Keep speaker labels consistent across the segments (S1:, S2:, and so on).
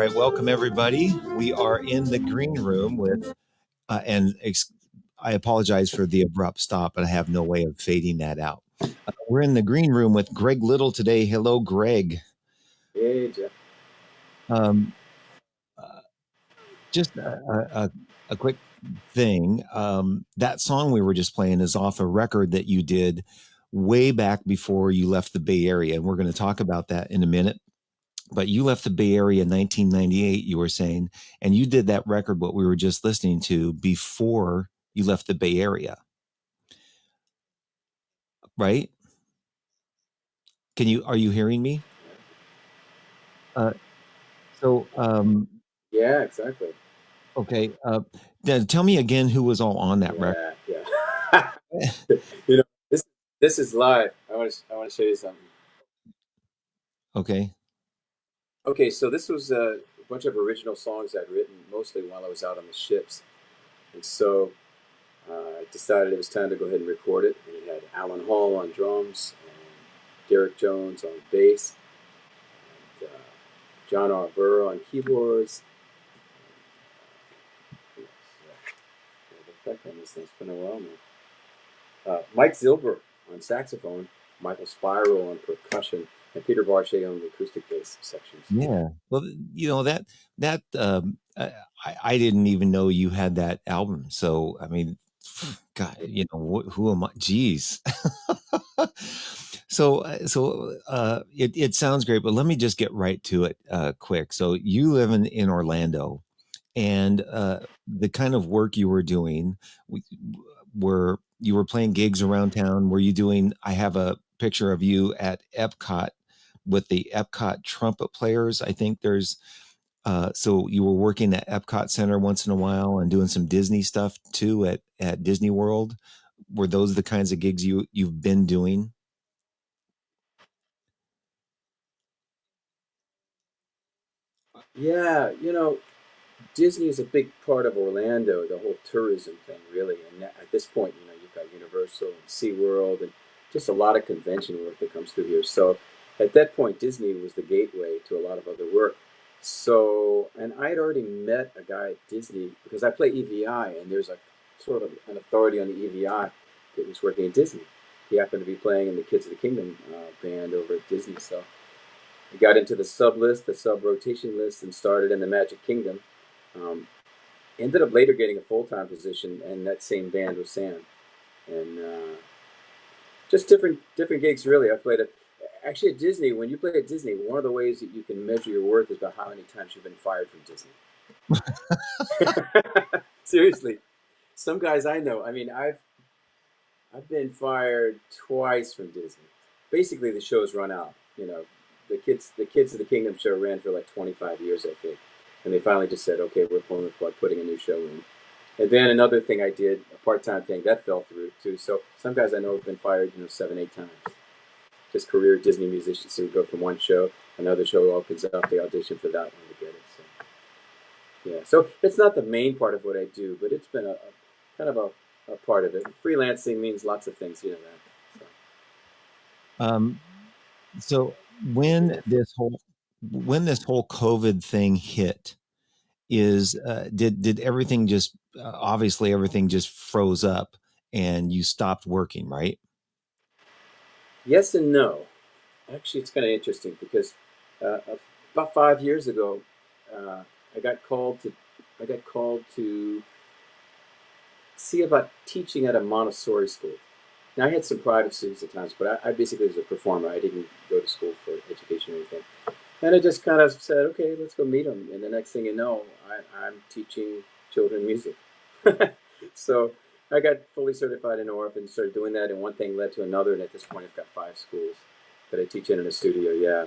S1: right, welcome everybody. We are in the green room with, I apologize for the abrupt stop, but I have no way of fading that out. We're in the green room with Greg Little today. Hello, Greg.
S2: Hey, Jeff.
S1: Um, uh, just a quick thing. That song we were just playing is off a record that you did way back before you left the Bay Area, and we're going to talk about that in a minute. But you left the Bay Area in 1998, you were saying, and you did that record, what we were just listening to, before you left the Bay Area, right? Are you hearing me? Uh, so,
S2: Yeah, exactly.
S1: okay. Then tell me again who was all on that record.
S2: Yeah. You know, this is live. I want to show you something.
S1: Okay.
S2: Okay, so this was a bunch of original songs I'd written mostly while I was out on the ships, and so I decided it was time to go ahead and record it. And it had Alan Hall on drums, and Derek Jones on bass, and John R. Burrow on keyboards. And, the effect on this thing's been a while now. Mike Zilber on saxophone, Michael Spiro on percussion, and Peter Barchet on the acoustic bass sections.
S1: Yeah. Well, I didn't even know you had that album. So, I mean, God, who am I? Jeez. It sounds great, but let me just get right to it quick. So you live in Orlando, and the kind of work you were doing, you were playing gigs around town. Were you doing? I have a picture of you at Epcot with the Epcot trumpet players. I think there's. So you were working at Epcot Center once in a while and doing some Disney stuff too at Disney World. Were those the kinds of gigs you've been doing?
S2: Yeah, Disney is a big part of Orlando, the whole tourism thing, really. And at this point, you've got Universal and SeaWorld and just a lot of convention work that comes through here. So at that point, Disney was the gateway to a lot of other work. So, and I had already met a guy at Disney because I play EVI, and there's a sort of an authority on the EVI that was working at Disney. He happened to be playing in the Kids of the Kingdom band over at Disney. So I got into the sub list, the sub rotation list, and started in the Magic Kingdom. Um, Ended up later getting a full-time position in that same band with Sam, and just different gigs really. I played actually at Disney. When you play at Disney, one of the ways that you can measure your worth is by how many times you've been fired from Disney. Seriously, some guys I know. I mean, I've been fired twice from Disney. Basically, the show's run out. The Kids of the Kingdom show ran for like 25 years, I think, and they finally just said, "Okay, we're pulling the plug, putting a new show in." And then another thing I did, a part-time thing, that fell through too. So some guys I know have been fired, 7, 8 times. Just career Disney musicians who go from one show, another show opens up, they audition for that one to get it. So yeah, so it's not the main part of what I do, but it's been a kind of a part of it. Freelancing means lots of things, you know that. So.
S1: Um, so when this whole COVID thing hit, did everything just obviously everything just froze up and you stopped working, right?
S2: Yes and no. Actually, it's kind of interesting because uh, about 5 years ago, uh, I got called to I got called to see about teaching at a Montessori school. Now, I had some private students at times, but I basically was a performer. I didn't go to school for education or anything. And I just kind of said, okay, let's go meet them. And the next thing you know, I'm teaching children music. So I got fully certified in ORF and started doing that. And one thing led to another. And at this point, I've got 5 schools that I teach in a studio. Yeah.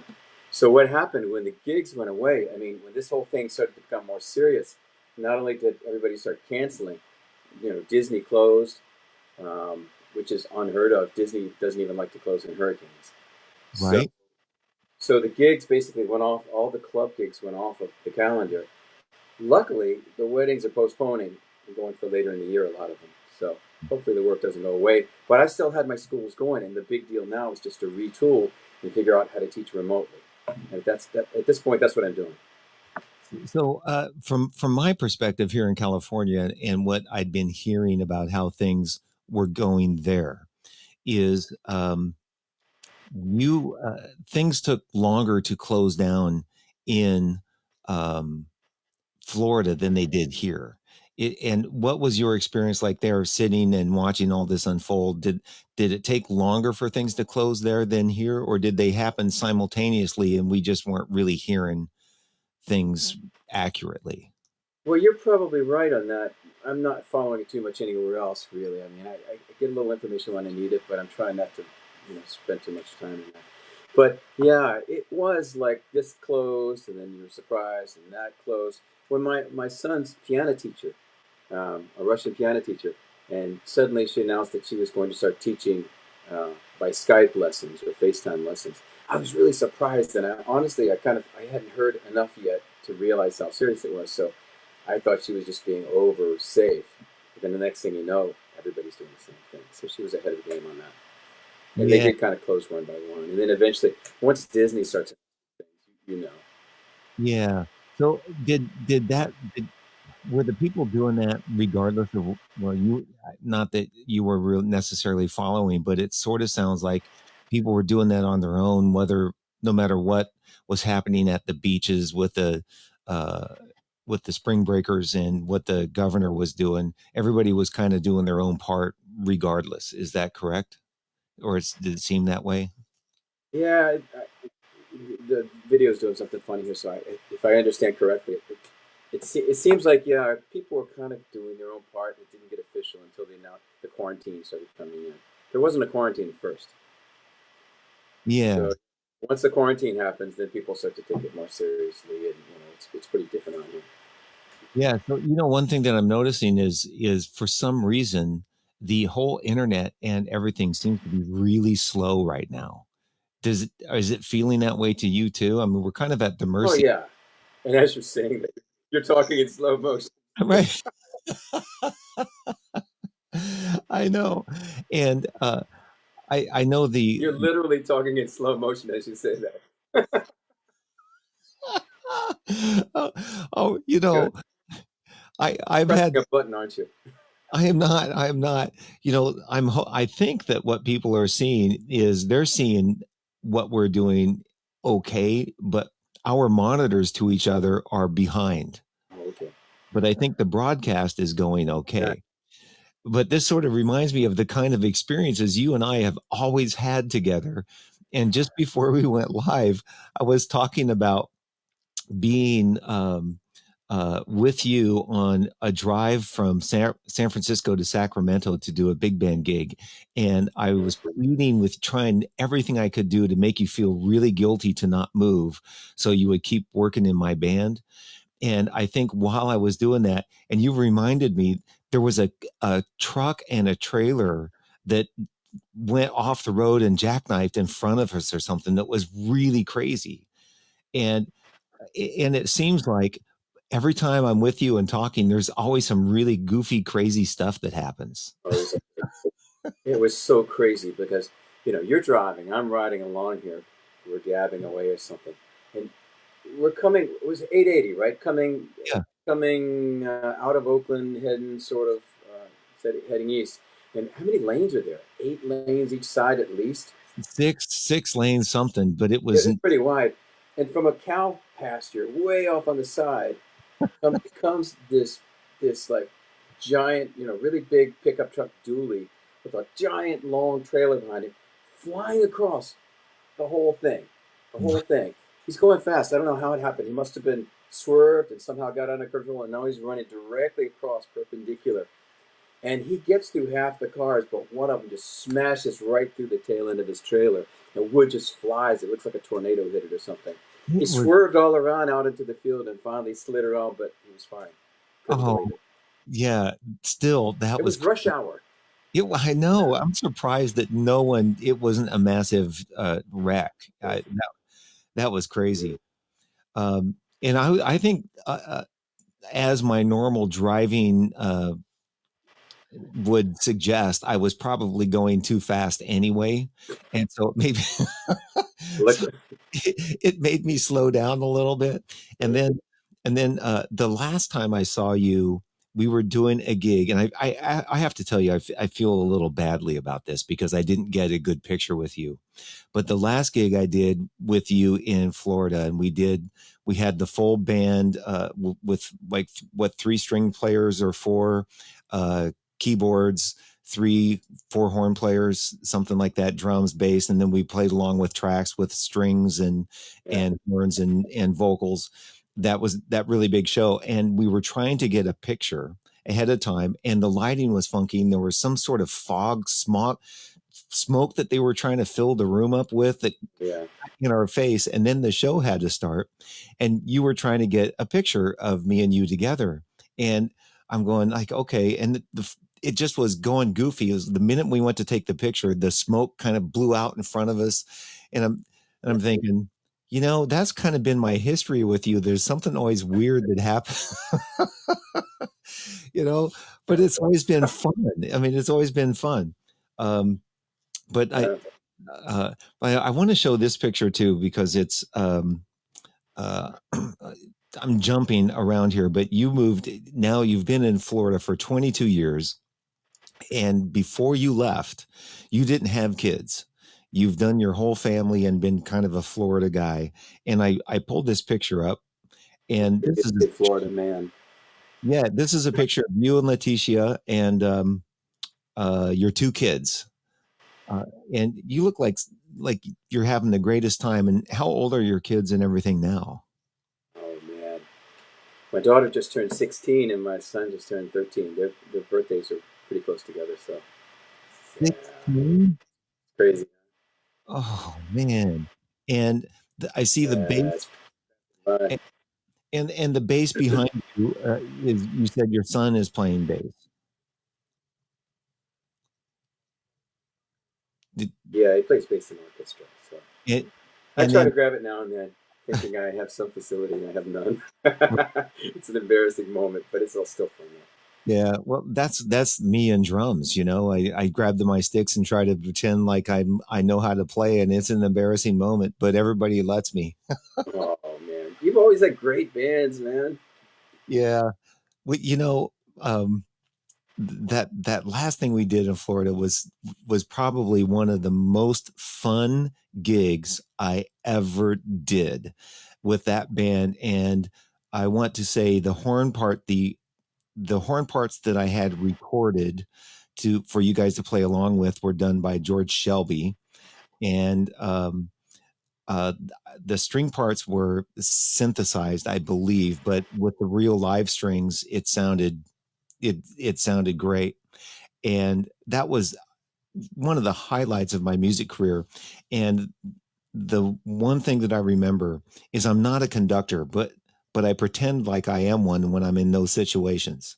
S2: So what happened when the gigs went away? I mean, when this whole thing started to become more serious, not only did everybody start canceling, Disney closed, which is unheard of. Disney doesn't even like to close in hurricanes. So,
S1: Right.
S2: so the gigs basically went off. All the club gigs went off of the calendar. Luckily, the weddings are postponing and going for later in the year. A lot of them. So hopefully the work doesn't go away. But I still had my schools going, and the big deal now is just to retool and figure out how to teach remotely. And at this point, that's what I'm doing.
S1: So, from my perspective here in California, and what I'd been hearing about how things were going there, is you things took longer to close down in um, Florida than they did here. And what was your experience like there, sitting and watching all this unfold? Did it take longer for things to close there than here, or did they happen simultaneously and we just weren't really hearing things accurately?
S2: Well, you're probably right on that. I'm not following it too much anywhere else, really. I mean, I get a little information when I need it, but I'm trying not to, spend too much time in that. But yeah, it was like this closed, and then you're surprised, and that closed. When my son's piano teacher, a Russian piano teacher, and suddenly she announced that she was going to start teaching by Skype lessons or FaceTime lessons. I was really surprised, and honestly, I hadn't heard enough yet to realize how serious it was. So I thought she was just being over safe. But then the next thing you know, everybody's doing the same thing. So she was ahead of the game on that. And they
S1: Yeah,
S2: did kind of close one by one. And then eventually, once Disney starts, you know.
S1: yeah. So did were the people doing that regardless of, well, you, not that you were real necessarily following, but it sort of sounds like people were doing that on their own, whether, no matter what was happening at the beaches uh with the spring breakers and what the governor was doing, everybody was kind of doing their own part regardless. Is that correct? Or did it seem that way?
S2: Yeah, the video's doing something funny here. So if I understand correctly, it seems like, yeah, people were kind of doing their own part. It didn't get official until they announced the quarantine started coming in. There wasn't a quarantine at first.
S1: Yeah.
S2: So once the quarantine happens, then people start to take it more seriously, and it's pretty different on here.
S1: Yeah, so one thing that I'm noticing is for some reason the whole internet and everything seems to be really slow right now. Does it Is it feeling that way to you too? I mean, we're kind of at the
S2: Oh
S1: mercy,
S2: yeah, and as you're saying that, you're talking in slow motion.
S1: right? I know. And I know the
S2: You're literally talking in slow motion as you say that.
S1: oh, oh,
S2: Good.
S1: I've
S2: Pressing
S1: had,
S2: a button, aren't you?
S1: I am not, I think that what people are seeing is they're seeing what we're doing okay, but our monitors to each other are behind.
S2: Oh, okay.
S1: But I think the broadcast is going
S2: Yeah.
S1: okay. But this sort of reminds me of the kind of experiences you and I have always had together. And just before we went live, I was talking about being with you on a drive from San Francisco to Sacramento to do a big band gig. And I was pleading with trying everything I could do to make you feel really guilty to not move so you would keep working in my band. And I think while I was doing that, and you reminded me, there was a truck and a trailer that went off the road and jackknifed in front of us or something that was really crazy. And it seems like every time I'm with you and talking, there's always some really goofy, crazy stuff that happens.
S2: Oh, it was so crazy because you're driving, I'm riding along here, we're gabbing away or something, and we're coming. It was 880, right?
S1: Yeah,
S2: Coming out of Oakland, heading sort of heading east. And how many lanes are there? 8 lanes each side at least.
S1: six lanes something, but it
S2: It was
S1: wasn't.
S2: pretty wide. And from a cow pasture way off on the side comes this like giant, really big pickup truck dually with a giant long trailer behind it, flying across the whole thing. The whole thing. He's going fast. I don't know how it happened. He must have been swerved and somehow got under control, and now he's running directly across perpendicular. And he gets through half the cars, but one of them just smashes right through the tail end of his trailer. The wood just flies. It looks like a tornado hit it or something. He
S1: It was.
S2: swerved all around out into the field and finally slid around, but he was fine. Couldn't
S1: Oh
S2: believe it.
S1: yeah. Still, that
S2: It
S1: was.
S2: was rush hour.
S1: I know. I'm surprised that no one. It wasn't a massive wreck. That was crazy. And I think as my normal driving would suggest, I was probably going too fast anyway, and so maybe so
S2: Liquid.
S1: it made me slow down a little bit, and then And then the last time I saw you, we were doing a gig, and I have to tell you, I feel a little badly about this because I didn't get a good picture with you. But the last gig I did with you in Florida, and we had the full band with like what, three string players or four, uh, keyboards, three four horn players, something like that, drums, bass, and then we played along with tracks with strings
S2: Yeah,
S1: and horns and vocals. That was that really big show, and we were trying to get a picture ahead of time, and the lighting was funky, and there was some sort of fog smoke that they were trying to fill the room up with that
S2: yeah,
S1: in our face. And then the show had to start, and you were trying to get a picture of me and you together. And I'm going like, okay. And it just was going goofy. It was the minute we went to take the picture, the smoke kind of blew out in front of us. And I'm
S2: yeah.
S1: thinking, that's kind of been my history with you. There's something always weird that happens, you know, but it's always been fun. I mean, it's always been fun. Um, but
S2: Uh,
S1: I want to show this picture too because it's uh, I'm jumping around here, but you moved now. You've been in Florida for 22 years, and before you left, you didn't have kids. You've done your whole family and been kind of a Florida guy. And I pulled this picture up, and this is
S2: a Florida man.
S1: yeah, this is a picture of you and Leticia and your two kids. Uh, and you look like you're having the greatest time. And how old are your kids and everything now?
S2: Oh man, my daughter just turned 16 and my son just turned 13. Their birthdays are pretty close together, so yeah,
S1: 16?
S2: crazy.
S1: Oh man. And I see the bass
S2: It's fun.
S1: and the bass behind you is you said your son is playing bass. Did,
S2: Yeah, he plays bass in orchestra, so
S1: it,
S2: I
S1: and
S2: try to
S1: then
S2: grab it now and then, thinking I have some facility and I have none. It's an embarrassing moment, but it's all still fun.
S1: yeah, well that's me and drums, I grab my sticks and try to pretend like I know how to play, and it's an embarrassing moment, but everybody lets me.
S2: Oh man, you've always had great bands, man.
S1: Yeah. Well, um that last thing we did in Florida was probably one of the most fun gigs I ever did with that band. And I want to say the horn parts that I had recorded to for you guys to play along with were done by George Shelby. And uh, the string parts were synthesized, I believe, but with the real live strings, it sounded great. And that was one of the highlights of my music career. And the one thing that I remember is I'm not a conductor, but I pretend like I am one when I'm in those situations.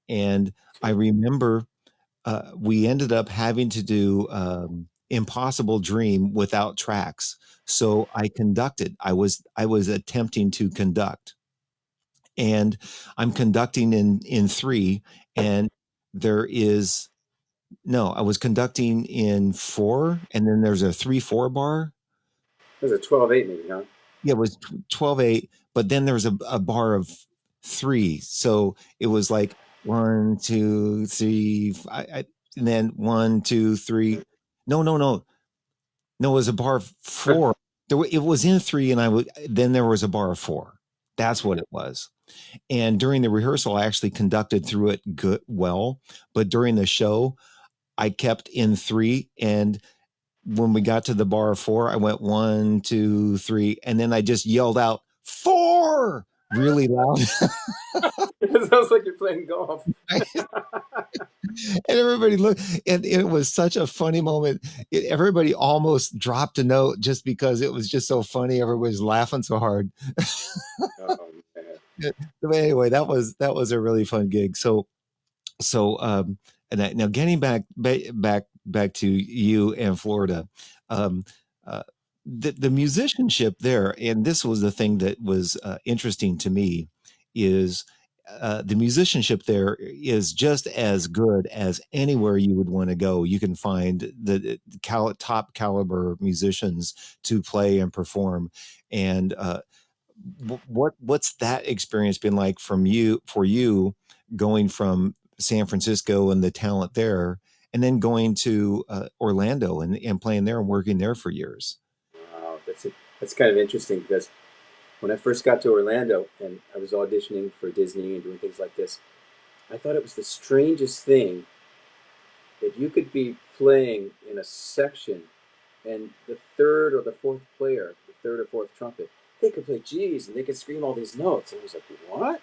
S1: And I remember we ended up having to do Impossible Dream without tracks. So I conducted. I was attempting to conduct, and I'm conducting in three, and there is no, I was conducting in four, and then there's a 3/4 bar.
S2: It was a 12/8 maybe, huh?
S1: Yeah, it was 12/8, but then there's a bar of three. So it was like one, two, three, and then one, two, three. No, no, no. No, it was a bar of four. It was in three, and then there was a bar of four. That's what it was. And during the rehearsal, I actually conducted through it well, but during the show, I kept in three, and when we got to the bar of four, I went one, two, three, and then I just yelled out four really loud.
S2: It sounds like you're playing golf.
S1: And everybody looked, and it was such a funny moment. Everybody almost dropped a note just because it was just so funny. Everybody's laughing so hard.
S2: Oh man.
S1: But anyway, that was a really fun gig. So and now getting back to you and Florida, um the musicianship there, and this was the thing that was interesting to me, is the musicianship there is just as good as anywhere you would want to go. You can find the top caliber musicians to play and perform, and what's that experience been like from you for you going from San Francisco and the talent there, and then going to Orlando and playing there and working there for years?
S2: Wow, that's kind of interesting because when I first got to Orlando and I was auditioning for Disney and doing things like this, I thought it was the strangest thing that you could be playing in a section and the third or the fourth player, the third or fourth trumpet, they could play G's and they could scream all these notes. And I was like, what?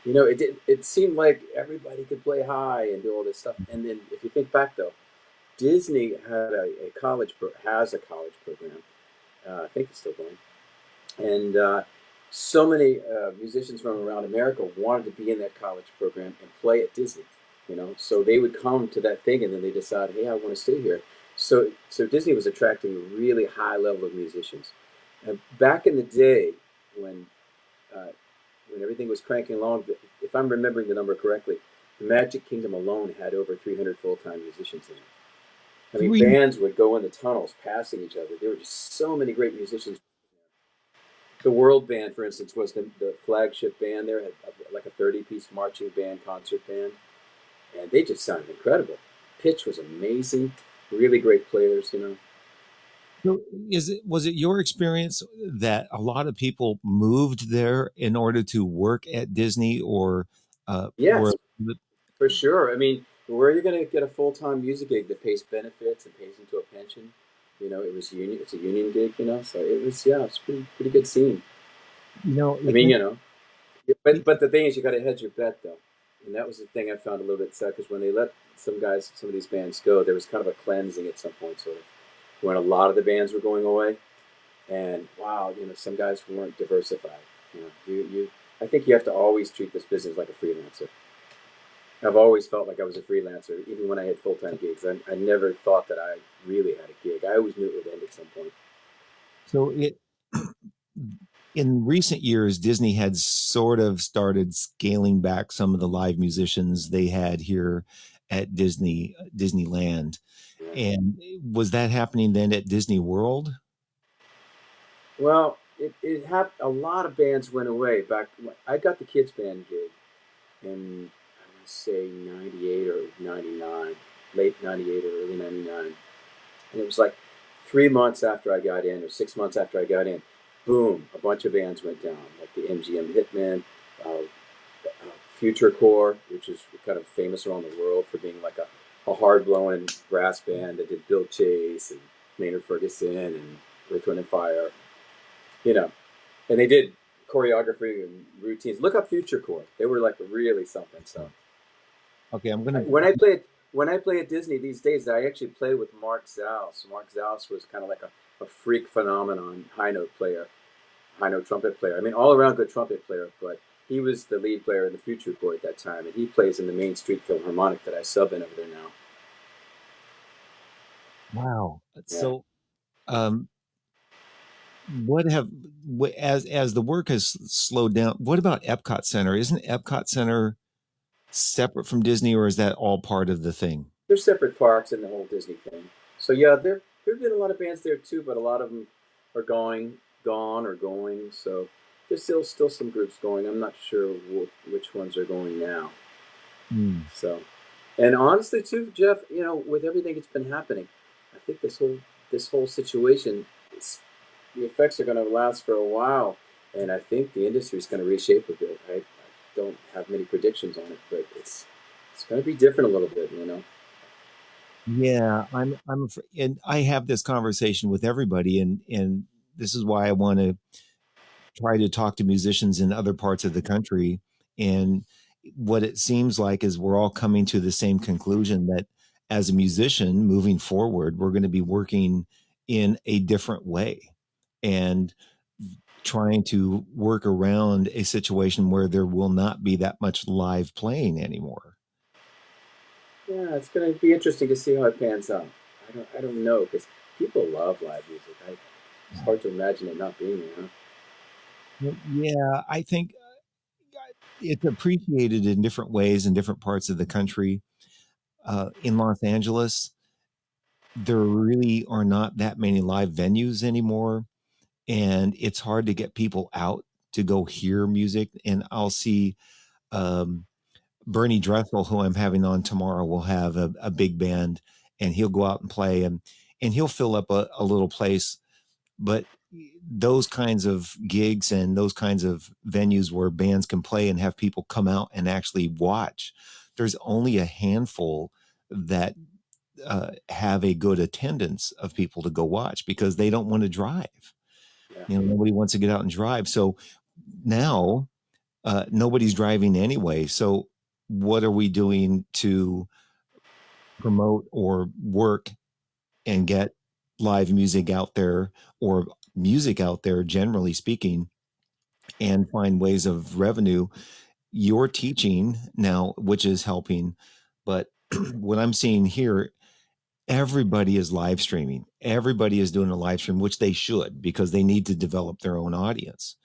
S2: It seemed like everybody could play high and do all this stuff. And then if you think back though, Disney had has a college program. I think it's still going, and so many musicians from around America wanted to be in that college program and play at Disney. So they would come to that thing, and then they decide, hey, I want to stay here. So Disney was attracting a really high level of musicians. And back in the day, when uh, when everything was cranking along, if I'm remembering the number correctly, the Magic Kingdom alone had over 300 full-time musicians in it. I mean,
S1: Three.
S2: bands would go in the tunnels passing each other. There were just so many great musicians. The World Band, for instance, was the flagship band there, had like a 30-piece marching band, concert band, and they just sounded incredible. Pitch was amazing, really great players.
S1: So was it your experience that a lot of people moved there in order to work at Disney, or were
S2: Yes, for sure. I mean, where are you going to get a full-time music gig that pays benefits and pays into a pension? It's a union gig. So it was, yeah, it's pretty good scene. I
S1: it's
S2: mean, but the thing is, you got to hedge your bet though, and that was the thing I found a little bit sad because when they let some of these bands go, there was kind of a cleansing at some point, sort of, when a lot of the bands were going away, and wow, some guys weren't diversified. I think you have to always treat this business like a freelancer. I've always felt like I was a freelancer, even when I had full time gigs. I never thought that I really had a gig. I always knew it would end at some point.
S1: so it in recent years, Disney had sort of started scaling back some of the live musicians they had here at Disneyland.
S2: Yeah.
S1: And was that happening then at Disney World?
S2: Well, it happened. A lot of bands went away. Back when I got the kids band gig in, I want to say, 98 or 99, late 98 or early 99. And it was like 3 months after I got in, or 6 months after I got in, boom, a bunch of bands went down, like the MGM Hitmen, Future Core, which is kind of famous around the world for being like a hard blowing brass band that did Bill Chase and Maynard Ferguson and Earth, Wind and Fire, you know, and they did choreography and routines. Look up Future Core; they were like really something. So
S1: Okay, I'm gonna.
S2: when I play at Disney these days, I actually play with Mark Zaus. Mark Zaus was kind of like a freak phenomenon, high note trumpet player. I mean, all around good trumpet player, but he was the lead player in the Future Core at that time, and he plays in the Main Street Philharmonic that I sub in over there now.
S1: Wow.
S2: Yeah,
S1: So, um, what have as the work has slowed down? What about Epcot Center? Isn't Epcot Center separate from Disney, or is that all part of the thing?
S2: they're separate parks in the whole Disney thing. So yeah, there've been a lot of bands there too, but a lot of them are gone or going. So there's still some groups going. I'm not sure which ones are going now.
S1: Hmm.
S2: So, and honestly, too, Jeff, with everything that's been happening, I think this whole situation, the effects are going to last for a while, and I think the industry is going to reshape a bit. I don't have many predictions on it, but it's going to be different a little bit.
S1: Yeah, and I have this conversation with everybody, and this is why I want to try to talk to musicians in other parts of the country. And what it seems like is we're all coming to the same conclusion that as a musician moving forward, we're going to be working in a different way and trying to work around a situation where there will not be that much live playing anymore.
S2: Yeah, it's going to be interesting to see how it pans out. I don't know because people love live music. It's hard to imagine it not being there. Huh?
S1: Yeah, I think it's appreciated in different ways in different parts of the country. In Los Angeles, there really are not that many live venues anymore, and it's hard to get people out. to go hear music, and I'll see um, Bernie Dressel, who I'm having on tomorrow, will have a big band, and he'll go out and play, and he'll fill up a little place. But those kinds of gigs and those kinds of venues where bands can play and have people come out and actually watch, there's only a handful that have a good attendance of people to go watch because they don't want to drive.
S2: Yeah.
S1: Nobody wants to get out and drive. So now nobody's driving anyway. So what are we doing to promote or work and get live music out there, or music out there, generally speaking, and find ways of revenue? You're teaching now, which is helping. But what I'm seeing here, everybody is live streaming. Everybody is doing a live stream, which they should because they need to develop their own audience.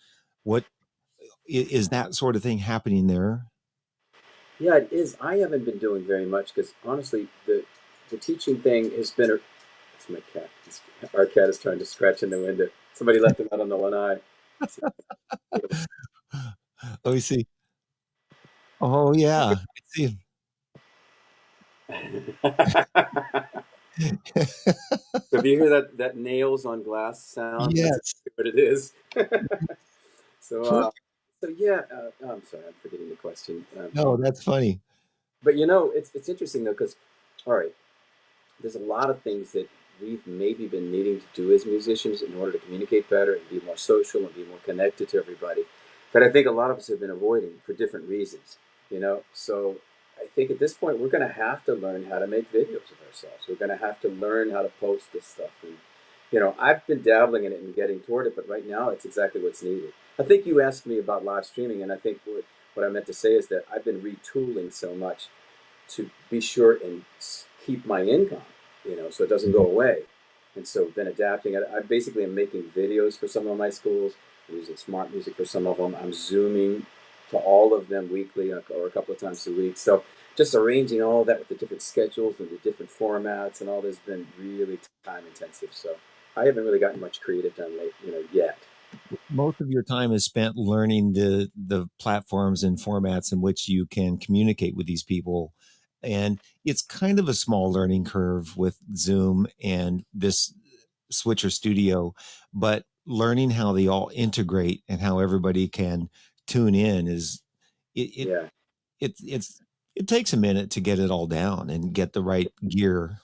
S1: What is that sort of thing happening there?
S2: Yeah, it is. I haven't been doing very much because honestly, the teaching thing has been. It's my cat. Our cat is trying to scratch in the window. Somebody left him out on the lanai.
S1: Let me see. Oh yeah, I see.
S2: So if you hear that nails on glass sound, that's
S1: Yes,
S2: exactly what it is. So,
S1: perfect.
S2: so yeah. I'm sorry, I'm forgetting the question.
S1: No, that's funny.
S2: But it's interesting though because, all right, there's a lot of things that we've maybe been needing to do as musicians in order to communicate better and be more social and be more connected to everybody that I think a lot of us have been avoiding for different reasons. So I think at this point we're going to have to learn how to make videos of ourselves. We're going to have to learn how to post this stuff. And I've been dabbling in it and getting toward it, but right now it's exactly what's needed. I think you asked me about live streaming, and I think what I meant to say is that I've been retooling so much to be sure and keep my income, so it doesn't go away. And so been adapting. I basically am making videos for some of my schools. I'm using smart music for some of them. I'm zooming to all of them weekly or a couple of times a week. So just arranging all of that with the different schedules and the different formats and all this has been really time intensive. So I haven't really gotten much creative done yet.
S1: Most of your time is spent learning the platforms and formats in which you can communicate with these people, and it's kind of a small learning curve with Zoom and this Switcher Studio, but learning how they all integrate and how everybody can tune in is it it
S2: Yeah.
S1: it takes a minute to get it all down and get the right gear.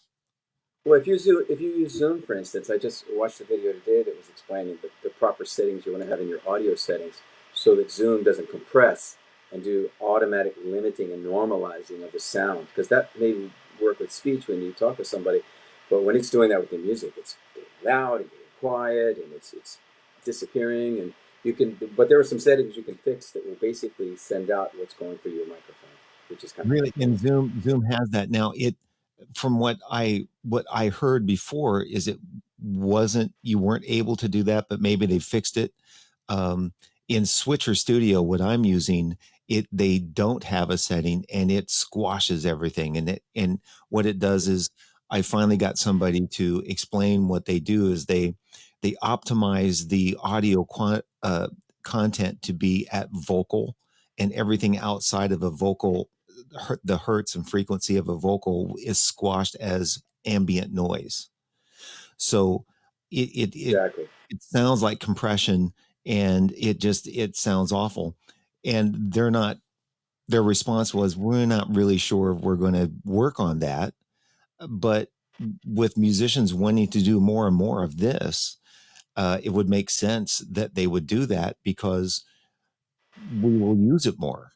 S2: Well, if you use Zoom, for instance, I just watched a video today that was explaining the proper settings you want to have in your audio settings so that Zoom doesn't compress and do automatic limiting and normalizing of the sound. Because that may work with speech when you talk to somebody, but when it's doing that with the music, it's getting loud and getting quiet and it's disappearing. And but there are some settings you can fix that will basically send out what's going through your microphone, which is kind of
S1: Really,
S2: cool.
S1: and Zoom has that now. It From what I heard before is it wasn't you weren't able to do that, but maybe they fixed it. Um, in Switcher Studio, what I'm using, it they don't have a setting and it squashes everything. And what it does is I finally got somebody to explain what they do is they optimize the audio content to be at vocal, and everything outside of a vocal, the hertz and frequency of a vocal is squashed as ambient noise. So it it it,
S2: Exactly.
S1: it sounds like compression, and it sounds awful. And their response was, we're not really sure if we're going to work on that. But with musicians wanting to do more and more of this, it would make sense that they would do that because we will use it more.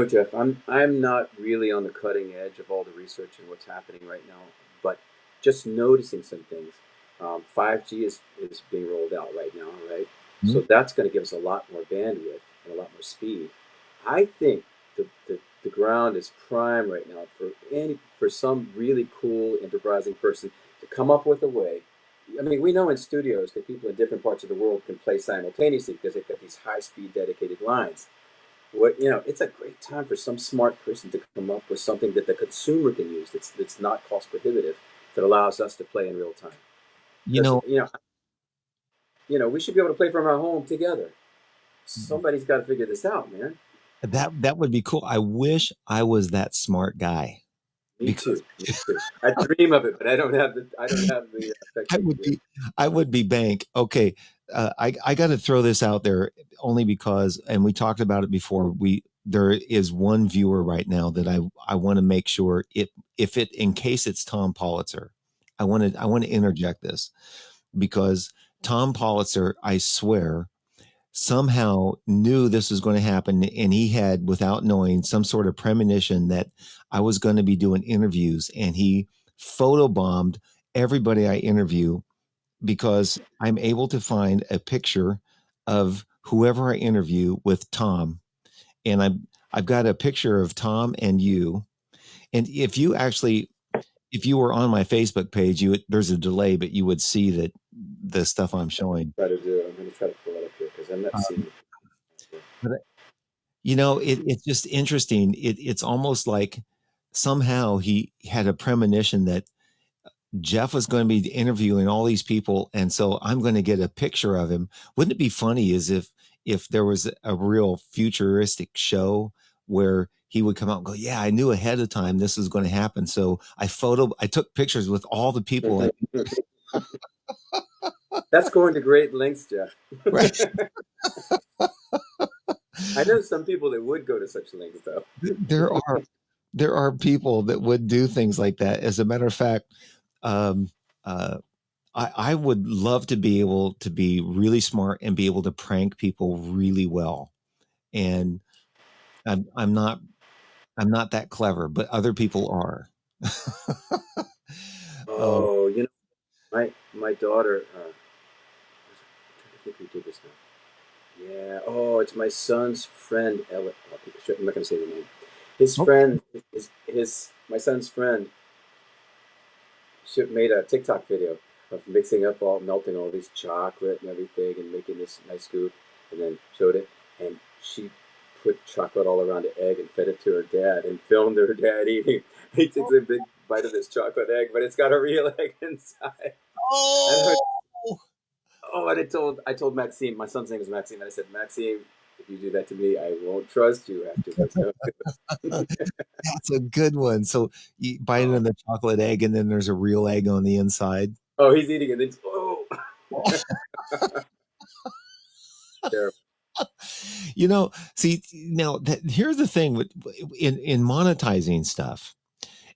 S2: Jeff, I'm not really on the cutting edge of all the research and what's happening right now, but just noticing some things. 5G is being rolled out right now, right? So that's going to give us a lot more bandwidth and a lot more speed. I think the ground is prime right now for some really cool enterprising person to come up with a way. I mean, we know in studios that people in different parts of the world can play simultaneously because they've got these high speed dedicated lines. It's a great time for some smart person to come up with something that the consumer can use that's not cost prohibitive, that allows us to play in real time.
S1: You
S2: Because
S1: know,
S2: we should be able to play from our home together. somebody's got to figure this out, man.
S1: That would be cool. I wish I was that smart guy
S2: Me
S1: because
S2: too. Me too. I dream of it, but I don't have the
S1: I
S2: technique
S1: would
S2: yet.
S1: be I would be bank. Okay, I got to throw this out there only because, and we talked about it before. There is one viewer right now that I want to make sure it if it in case it's Tom Politzer, I want to interject this because Tom Politzer, I swear, somehow knew this was going to happen, and he had, without knowing, some sort of premonition that I was going to be doing interviews, and he photobombed everybody I interview because I'm able to find a picture of whoever I interview with Tom, and I've got a picture of Tom and you. And if you were on my Facebook page, there's a delay, but you would see that the stuff I'm showing.
S2: I'm going to try to pull it up here because I'm not seeing it.
S1: But it's just interesting. It's almost like somehow he had a premonition that Jeff was going to be interviewing all these people, and so I'm going to get a picture of him. Wouldn't it be funny as if there was a real futuristic show where he would come out and go, "Yeah, I knew ahead of time this was going to happen, so I took pictures with all the people."
S2: That's going to great lengths, Jeff.
S1: Right.
S2: I know some people that would go to such lengths, though.
S1: There are people that would do things like that. As a matter of fact, um, uh, I would love to be able to be really smart and be able to prank people really well. And I'm not that clever, but other people are. Oh,
S2: Oh, my daughter. I think we did this now. Yeah. Oh, it's my son's friend, Elliot. I'm not going to say the name. His
S1: okay.
S2: friend, his my son's friend, she made a TikTok video of mixing up melting all these chocolate and everything, and making this nice goop, and then showed it, and she put chocolate all around the egg and fed it to her dad, and filmed her dad eating. He takes a big bite of this chocolate egg, but it's got a real egg inside. And her,
S1: Oh,
S2: oh, and I told Maxime, my son's name is Maxime, and I said, Maxime, if you do that to me, I won't trust you after this. No.
S1: that's a good one. So you bite
S2: Oh,
S1: into the chocolate egg, and then there's a real egg on the inside.
S2: oh, he's eating it. It's, oh, terrible.
S1: See now here's the thing with in monetizing stuff.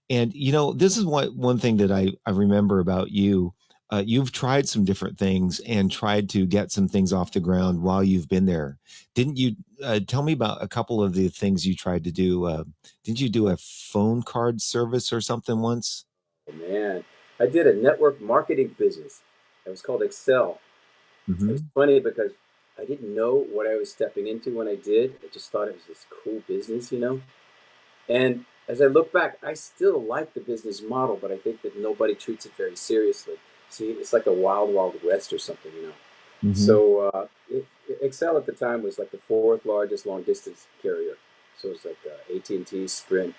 S1: And this is one thing that I remember about you. You've tried some different things and tried to get some things off the ground while you've been there. Didn't you tell me about a couple of the things you tried to do? Didn't you do a phone card service or something once?
S2: Oh, man, I did a network marketing business. It was called Excel. It was
S1: Hmm.
S2: funny because I didn't know what I was stepping into when I did. I just thought it was this cool business. And as I look back, I still like the business model, but I think that nobody treats it very seriously. See, it's like a wild, wild west or something.
S1: Hmm.
S2: So Excel at the time was like the fourth largest long distance carrier. So it's like AT&T, Sprint,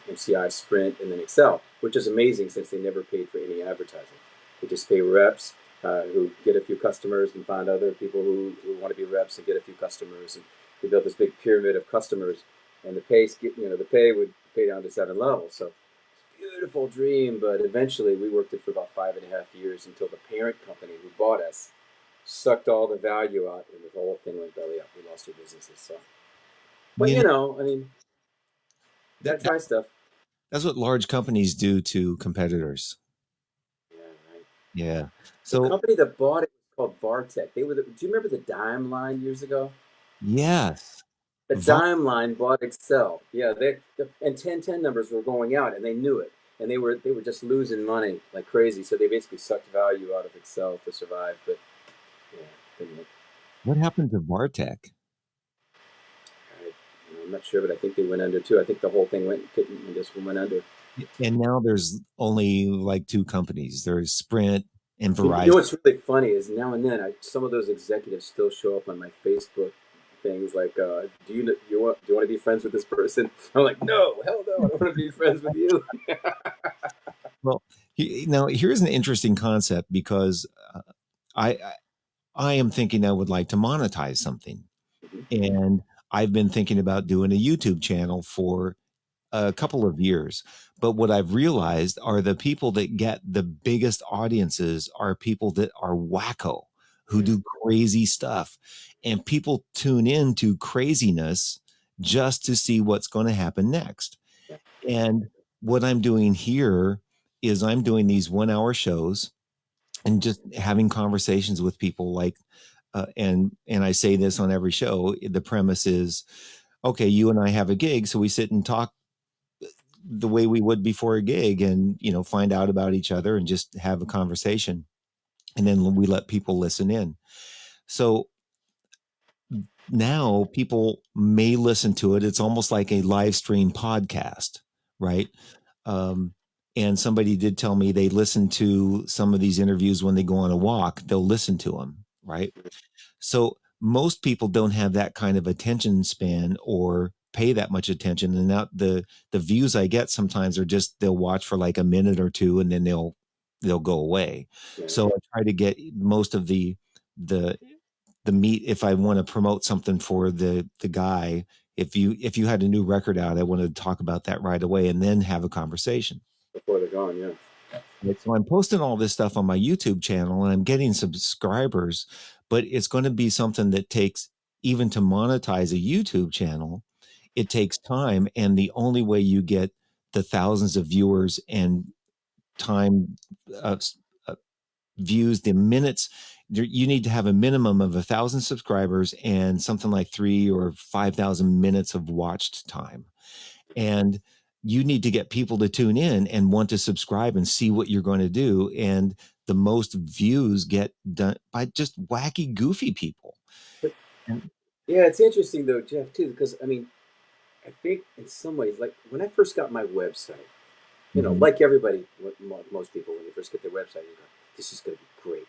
S2: MCI, Sprint, and then Excel, which is amazing since they never paid for any advertising. They just pay reps who get a few customers and find other people who want to be reps and get a few customers. And they built this big pyramid of customers, and the pay would pay down to 7 levels. So beautiful dream, but eventually we worked it for about 5.5 years until the parent company who bought us sucked all the value out, and the whole thing went belly up. We lost our businesses. So, but
S1: You know
S2: I mean, you gotta
S1: that, that
S2: try stuff.
S1: that's what large companies do to competitors.
S2: Yeah, right.
S1: Yeah.
S2: The
S1: So
S2: company that bought it was called Vartech. Do you remember the Dime line years ago?
S1: yes,
S2: The
S1: Va-
S2: Dime line bought Excel. Yeah, and 1010 numbers were going out, and they knew it, and they were just losing money like crazy. So they basically sucked value out of Excel to survive. But yeah, didn't
S1: what happened to Vartech?
S2: I'm not sure, but I think they went under too. I think the whole thing went under.
S1: And now there's only like two companies. There's Sprint and
S2: You
S1: Verizon.
S2: know what's really funny is now and then some of those executives still show up on my Facebook things like, do you want to be friends with this person? I'm like, no, hell no, I don't want to be friends with you.
S1: Well, now here's an interesting concept because uh, I I am thinking I would like to monetize something. And I've been thinking about doing a YouTube channel for a couple of years. But what I've realized are the people that get the biggest audiences are people that are wacko, who
S2: Yeah.
S1: do crazy stuff. And people tune in to craziness just to see what's going to happen next.
S2: Yeah.
S1: And what I'm doing here is I'm doing these 1 hour shows and just having conversations with people like and I say this on every show. The premise is, okay, you and I have a gig, so we sit and talk the way we would before a gig, and find out about each other and just have a conversation, and then we let people listen in. So now people may listen to it. It's almost like a live stream podcast, right? um, and somebody did tell me they listen to some of these interviews when they go on a walk. They'll listen to them, right? So most people don't have that kind of attention span or pay that much attention. And now the views I get sometimes are just they'll watch for like a minute or two and then they'll go away.
S2: Yeah.
S1: So I try to get most of the the meat if I want to promote something for the guy. If you had a new record out, I want to talk about that right away and then have a conversation.
S2: Before they're gone. Yeah.
S1: Right, so I'm posting all this stuff on my YouTube channel and I'm getting subscribers, but it's going to be something that takes, even to monetize a YouTube channel, it takes time. And the only way you get the thousands of viewers and time uh, uh, views, the minutes, you need to have a minimum of 1,000 subscribers and something like 3 or 5,000 minutes of watched time. And you need to get people to tune in and want to subscribe and see what you're going to do. And the most views get done by just wacky, goofy people.
S2: But
S1: And,
S2: yeah, it's interesting though, Jeff, too, because I mean, I think in some ways, like when I first got my website,
S1: mhm,
S2: like everybody, most people, when you first get their website, you go, "This is going to be great.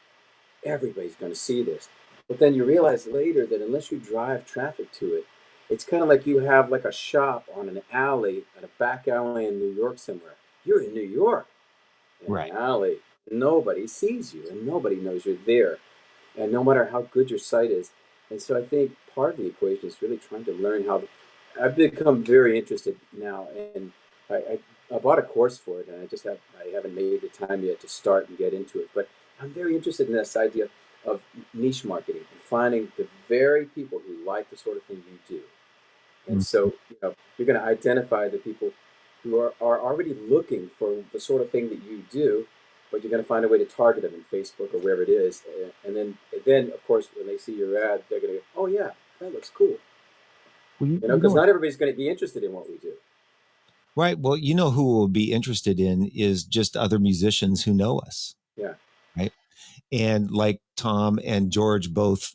S2: Everybody's going to see this." But then you realize later that unless you drive traffic to it, it's kind of like you have like a shop on an alley, at a back alley in New York somewhere. You're in New York in an
S1: right.
S2: alley. Nobody sees you and nobody knows you're there. And no matter how good your site is. And so I think part of the equation is really trying to learn how. I've become very interested now, and I, I, I bought a course for it, and I haven't made the time yet to start and get into it. But I'm very interested in this idea of niche marketing and finding the very people who like the sort of thing you do. And
S1: Mhm.
S2: so, you're going to identify the people who are already looking for the sort of thing that you do, but you're going to find a way to target them in Facebook or wherever it is. And then, of course, when they see your ad, they're going to go, oh, yeah, that looks cool.
S1: Well,
S2: Because not everybody's going to be interested in what we do.
S1: right. Well, who will be interested in is just other musicians who know us,
S2: Yeah.
S1: right? And like Tom and George both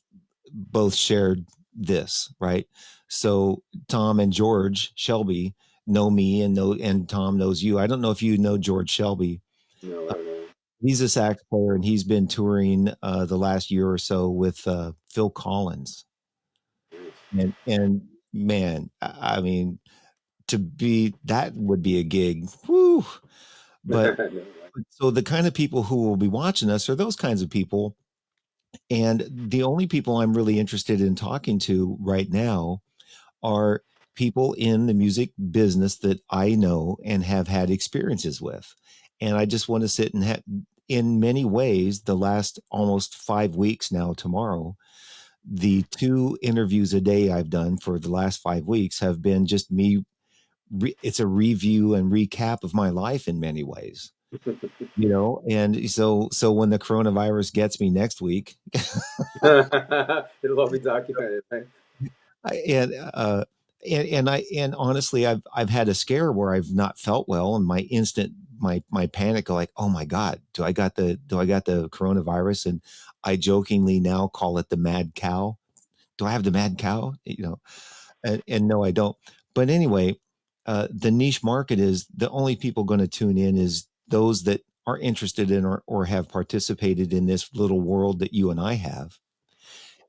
S1: shared this, right? So Tom and George Shelby know me and Tom knows you. I don't know if you know George Shelby.
S2: No, I
S1: Uh,
S2: don't know.
S1: he's a sax player and he's been touring the last year or so with Phil Collins. And man, I mean, to be that would be a gig. Whew.
S2: Nice.
S1: But
S2: No,
S1: so the kind of people who will be watching us are those kinds of people. And the only people I'm really interested in talking to right now are people in the music business that I know and have had experiences with. And I just want to sit and in many ways, the last almost 5 weeks now, tomorrow, the 2 interviews a day I've done for the last 5 weeks have been just me. It's a review and recap of my life in many ways. And so when the coronavirus gets me next week,
S2: it'll all be documented, right?
S1: I, and honestly, I've had a scare where I've not felt well, and my panic, like, oh my god, do I got the coronavirus? And I jokingly now call it the mad cow. Do I have the mad cow? And no, I don't. But anyway, the niche market is the only people going to tune in is those that are interested in or have participated in this little world that you and I have.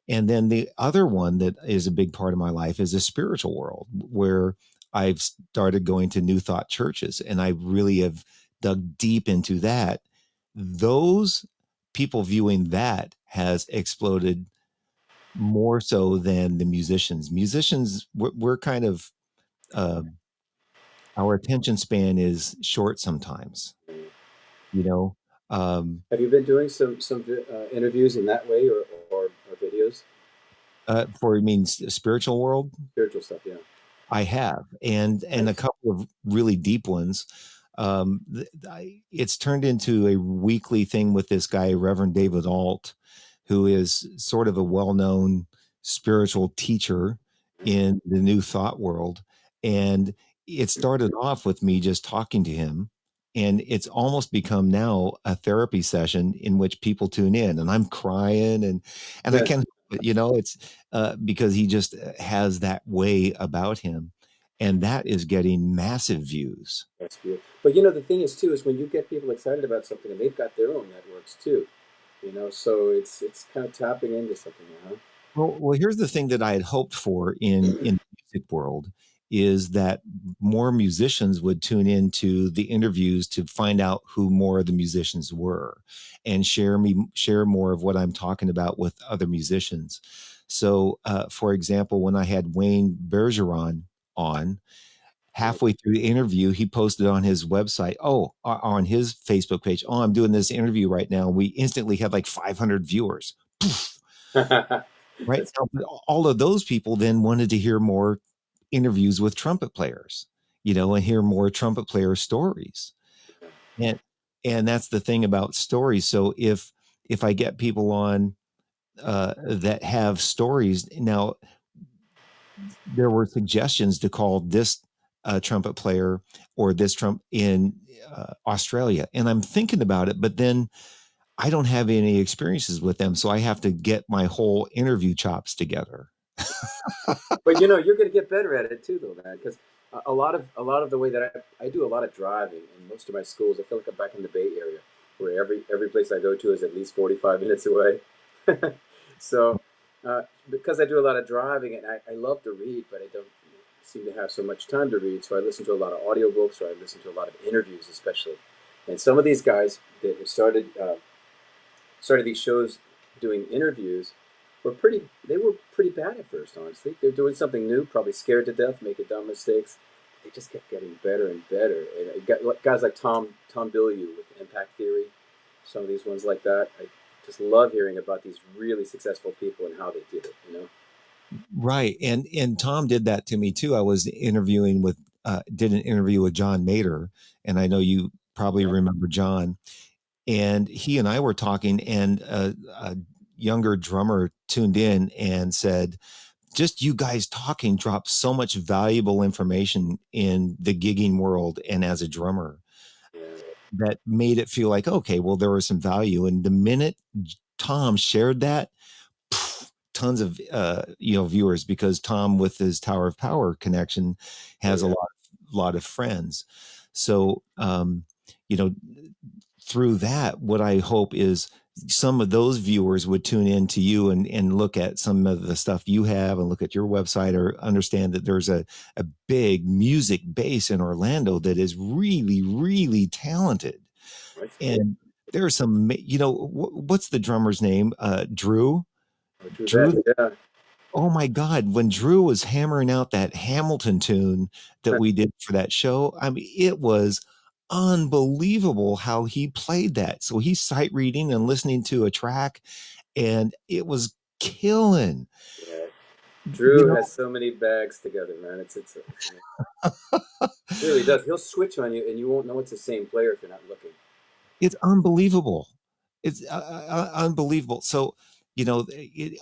S1: And then the other one that is a big part of my life is a spiritual world where I've started going to New Thought churches and I really have dug deep into that. Those people viewing that has exploded more so than the musicians. Musicians, we're kind of uh, our attention span is short sometimes. You know, um,
S2: Have you been doing some interviews in that way, or videos,
S1: for I mean, spiritual world.
S2: spiritual stuff? Yeah.
S1: I have, and a
S2: Nice.
S1: couple of really deep ones. It's turned into a weekly thing with this guy, Reverend David Alt, who is sort of a well-known spiritual teacher in the New Thought world. And it started off with me just talking to him, and it's almost become now a therapy session in which people tune in, and I'm crying, and I
S2: Yeah,
S1: can't, it's because he just has that way about him, and that is getting massive views.
S2: that's beautiful. But the thing is too is when you get people excited about something and they've got their own networks too. So it's kind of tapping into something, huh?
S1: Well, here's the thing that I had hoped for in the music world is that more musicians would tune into the interviews to find out who more of the musicians were and share more of what I'm talking about with other musicians. So, for example, when I had Wayne Bergeron on,
S2: Yeah.
S1: halfway through the interview, he posted on his website, on his Facebook page, oh, I'm doing this interview right now. We instantly had like 500 viewers. Poof, right
S2: That's
S1: now, but all of those people then wanted to hear more interviews with trumpet players, and hear more trumpet player stories.
S2: yeah.
S1: And that's the thing about stories. So if I get people on that have stories now, there were suggestions to call this trumpet player or this trump in Australia, and I'm thinking about it, but then I don't have any experiences with them, so I have to get my whole interview chops together.
S2: But you're going to get better at it too, though, man. Because a lot of the way that I do a lot of driving in most of my schools. I feel like I'm back in the Bay Area, where every place I go to is at least 45 minutes away. So, because I do a lot of driving and I love to read, but I don't seem to have so much time to read. So I listen to a lot of audiobooks, or I listen to a lot of interviews, especially. And some of these guys that have started these shows doing interviews they were pretty bad at first, honestly. They're doing something new, probably scared to death, making dumb mistakes. They just kept getting better and better. And I got guys like Tom Bilyeu with Impact Theory, some of these ones like that. I just love hearing about these really successful people and how they did it.
S1: Right. And Tom did that to me too. I was interviewing with did an interview with John Mater, and I know you probably
S2: Yeah,
S1: remember John. And he and I were talking, and a younger drummer tuned in and said, just you guys talking dropped so much valuable information in the gigging world and as a drummer
S2: yeah,
S1: that made it feel like, okay, well, there was some value. And the minute Tom shared that, tons of viewers, because Tom with his Tower of Power connection
S2: oh
S1: has a
S2: yeah.
S1: lot of friends. So you know through that, what I hope is some of those viewers would tune in to you and look at some of the stuff you have and look at your website, or understand that there's a big music base in Orlando that is really, really talented.
S2: That's good.
S1: And there's some, what's the drummer's name? Drew.
S2: Oh, true
S1: Drew.
S2: that. Yeah.
S1: Oh my God, when Drew was hammering out that Hamilton tune that we did for that show, I mean, it was unbelievable how he played that. So he's sight reading and listening to a track, and it was killing.
S2: Yeah.
S1: You
S2: Drew
S1: know,
S2: has so many bags together, man. It's amazing. It really does. He'll switch on you, and you won't know it's the same player if you're not looking.
S1: it's unbelievable. It's unbelievable. So,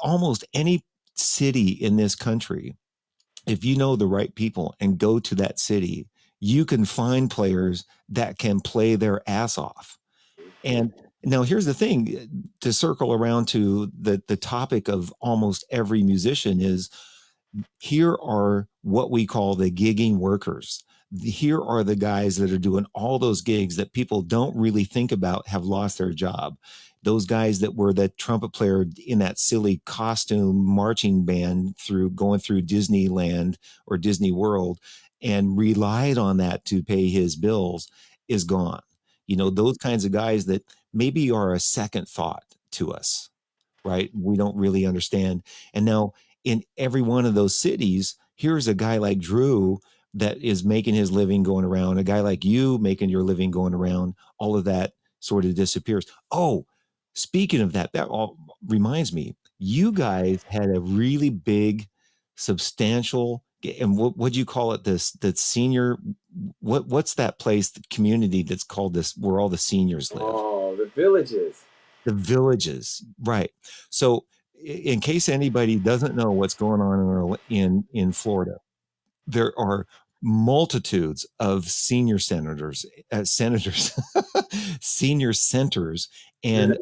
S1: almost any city in this country, if you know the right people and go to that city, you can find players that can play their ass off. And now here's the thing, to circle around to the topic of almost every musician is, here are what we call the gigging workers. Here are the guys that are doing all those gigs that people don't really think about have lost their job. Those guys that were the trumpet player in that silly costume marching band going through Disneyland or Disney World and relied on that to pay his bills is gone. Those kinds of guys that maybe are a second thought to us. right? We don't really understand. And now in every one of those cities, here's a guy like Drew that is making his living going around, a guy like you making your living going around, all of that sort of disappears. Oh, speaking of that, that all reminds me, you guys had a really big, substantial, and what do you call it? This that senior, what's that place, the community that's called this, where all the seniors live?
S2: Oh, the villages.
S1: The villages, right? So, in case anybody doesn't know what's going on in Florida, there are multitudes of senior senators, senior centers, and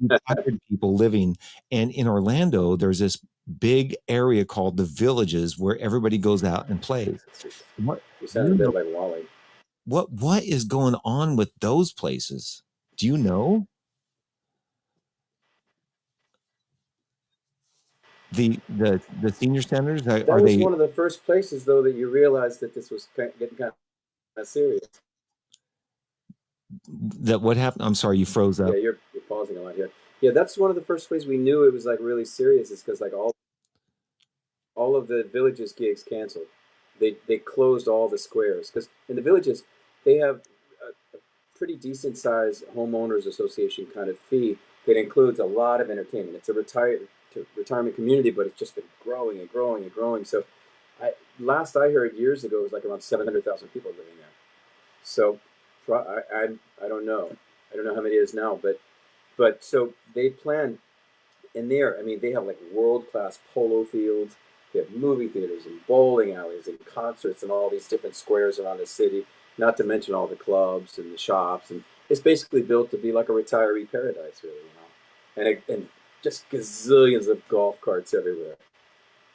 S1: retired people living. And in Orlando, there's this big area called the Villages where everybody goes out and plays. What
S2: You
S1: do
S2: sound a
S1: you
S2: bit
S1: know?
S2: like Wally.
S1: What is going on with those places? Do you know the senior centers?
S2: That
S1: Are
S2: was
S1: they
S2: one of the first places, though, that you realized that this was getting kind of serious.
S1: that? What happened? I'm sorry, you froze
S2: Yeah,
S1: up.
S2: you're pausing a lot here. Yeah, that's one of the first ways we knew it was like really serious. Is because like all of the villages gigs canceled. They closed all the squares because in the villages they have a pretty decent sized homeowners association kind of fee that includes a lot of entertainment. It's a retirement community, but it's just been growing and growing and growing. So, last I heard years ago, it was like around 700,000 people living there. So, I don't know. I don't know how many it is now, but so they plan and there, I mean, they have like world class polo fields. They have movie theaters and bowling alleys and concerts and all these different squares around the city. Not to mention all the clubs and the shops, and it's basically built to be like a retiree paradise, really, and just gazillions of golf carts everywhere.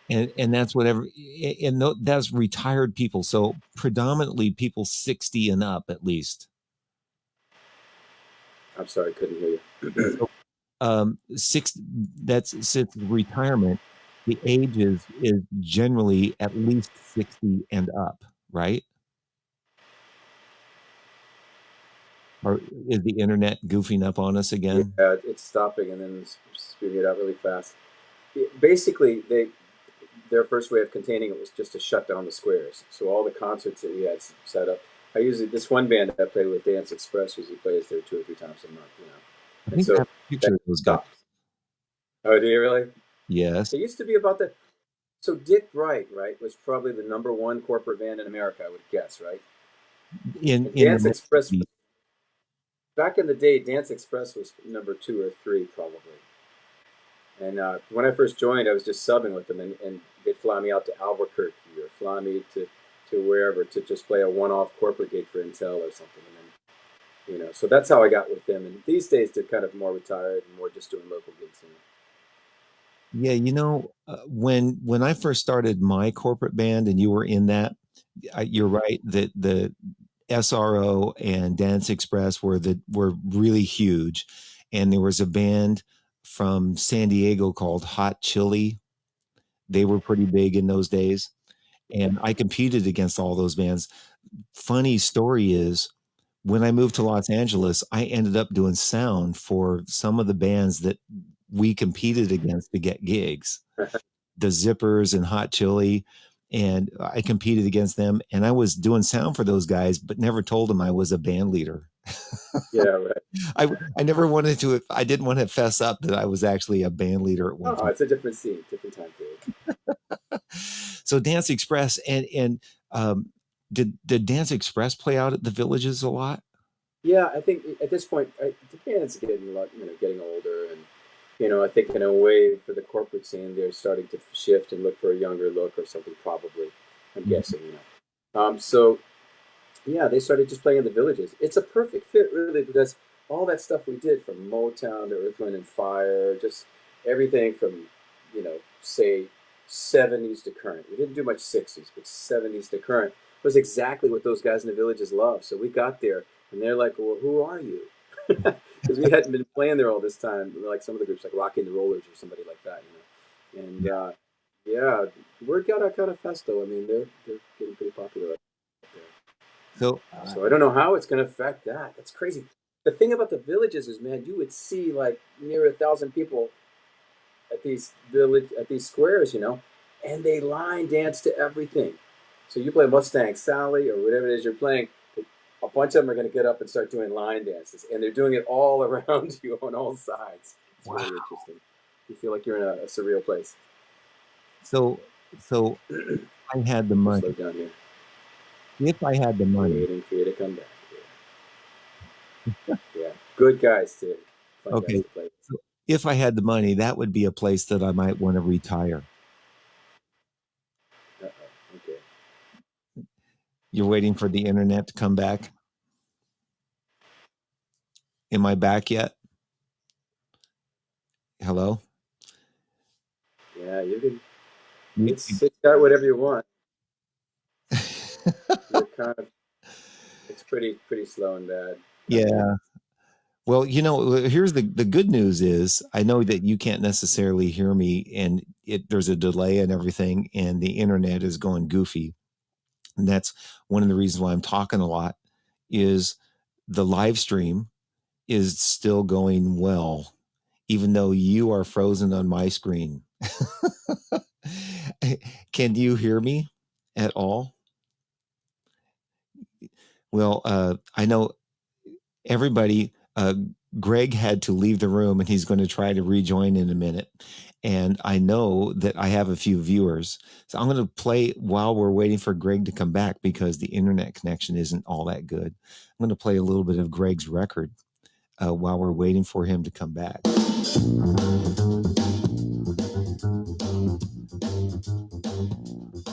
S1: And that's whatever, and that's retired people, so predominantly people 60 and up at least.
S2: I'm sorry, I couldn't hear you.
S1: So six, that's since retirement, the age is generally at least 60 and up, right? Or is the internet goofing up on us
S2: Yeah,
S1: again?
S2: it's stopping and then speeding it up really fast. Basically, their first way of containing it was just to shut down the squares. So all the concerts that we had set up, I usually this one band that I play with, Dance Express, usually plays there 2 or 3 times a month,
S1: I
S2: and
S1: think I
S2: so
S1: have a
S2: that
S1: picture of those guys.
S2: stopped. Oh, do you really?
S1: Yes.
S2: It used to be about the. So Dick Bright, right, was probably the number one corporate band in America, I would guess, right? And
S1: In the
S2: Dance
S1: mid
S2: Express
S1: 80s.
S2: was back in the day. Dance Express was number 2 or 3 probably. And when I first joined, I was just subbing with them, and they'd fly me out to Albuquerque or fly me to wherever to just play a one-off corporate gig for Intel or something. And then, so that's how I got with them. And these days, they're kind of more retired and more just doing local gigs.
S1: Yeah, when I first started my corporate band and you were in that, you're right that the SRO and Dance Express were really huge, and there was a band from San Diego called Hot Chili. They were pretty big in those days, and I competed against all those bands. Funny story is, when I moved to Los Angeles, I ended up doing sound for some of the bands that we competed against to get gigs, the Zippers and Hot Chili. And I competed against them, and I was doing sound for those guys, but never told them I was a band leader.
S2: Yeah, right.
S1: I never wanted to. I didn't want to fess up that I was actually a band leader at one
S2: Oh,
S1: point.
S2: it's a different scene, different time period.
S1: So Dance Express and did Dance Express play out at the Villages a lot?
S2: Yeah, I think at this point, the band's getting a lot, getting older, and I think in a way for the corporate scene, they're starting to shift and look for a younger look or something. Probably, I'm
S1: Mhm.
S2: guessing. So yeah, they started just playing in the villages. It's a perfect fit, really, because all that stuff we did from Motown to Earth, Wind and Fire, just everything from, say, 70s to current. We didn't do much 60s, but 70s to current was exactly what those guys in the villages love. So we got there, and they're like, "Well, who are you?" Because we hadn't been playing there all this time, like some of the groups, like Rocky and the Rollers or somebody like that. And yeah, word got out kind of fast, though. I mean, they're getting pretty popular out there.
S1: So
S2: So I don't know how it's going to affect that. That's crazy. The thing about the villages is, man, you would see like near 1,000 people these squares, and they line dance to everything. So you play Mustang Sally or whatever it is you're playing, a bunch of them are going to get up and start doing line dances, and they're doing it all around you on all sides. It's
S1: Wow.
S2: really interesting. You feel like you're in a surreal place.
S1: So so I had the
S2: Let me slow
S1: money.
S2: down here.
S1: If I had the money,
S2: Waiting for you to come back. Yeah, yeah. Good guys too. Fun guys
S1: okay.
S2: to play.
S1: So if I had the money, that would be a place that I might want to retire.
S2: Okay.
S1: You're waiting for the internet to come back. Am I back yet? Hello?
S2: Yeah, you can.
S1: You-
S2: It's got whatever you want. You're kind of. It's pretty slow and bad coming in.
S1: yeah. Well, here's the good news is I know that you can't necessarily hear me and there's a delay and everything and the internet is going goofy. And that's one of the reasons why I'm talking a lot is the live stream is still going well, even though you are frozen on my screen. Can you hear me at all? Well, I know everybody, Greg had to leave the room and he's going to try to rejoin in a minute. And I know that I have a few viewers. So I'm going to play while we're waiting for Greg to come back because the internet connection isn't all that good. I'm going to play a little bit of Greg's record while we're waiting for him to come back.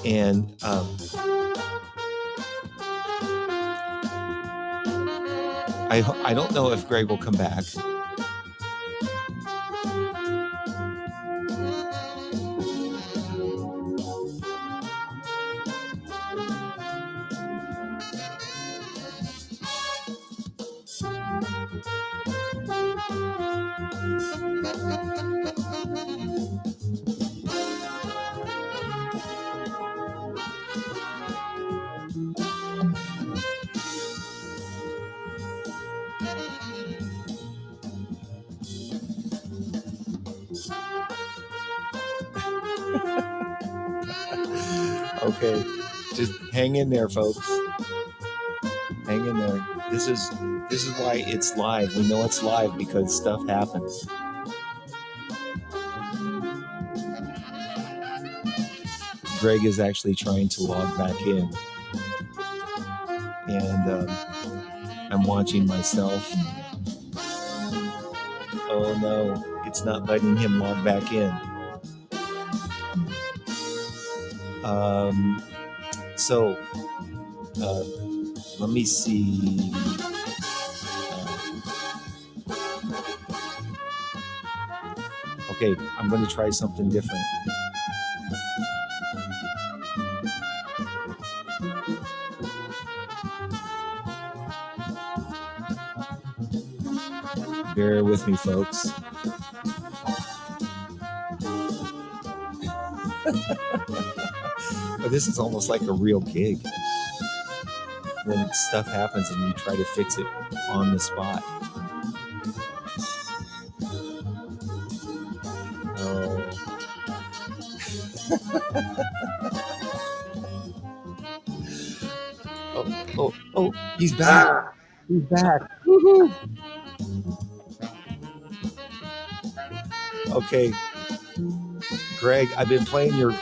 S1: And I don't know if Greg will come back. Okay, just hang in there, folks. Hang in there. This is why it's live. We know it's live because stuff happens. Greg is actually trying to log back in, and I'm watching myself. Oh no, it's not letting him log back in. Um, so let me see. Okay, I'm going to try something different. Bear with me, folks. This is almost like a real gig when stuff happens and you try to fix it on the spot. Oh. Oh, he's back.
S2: Ah,
S1: He's back. Woo-hoo. Okay, Greg, I've been playing your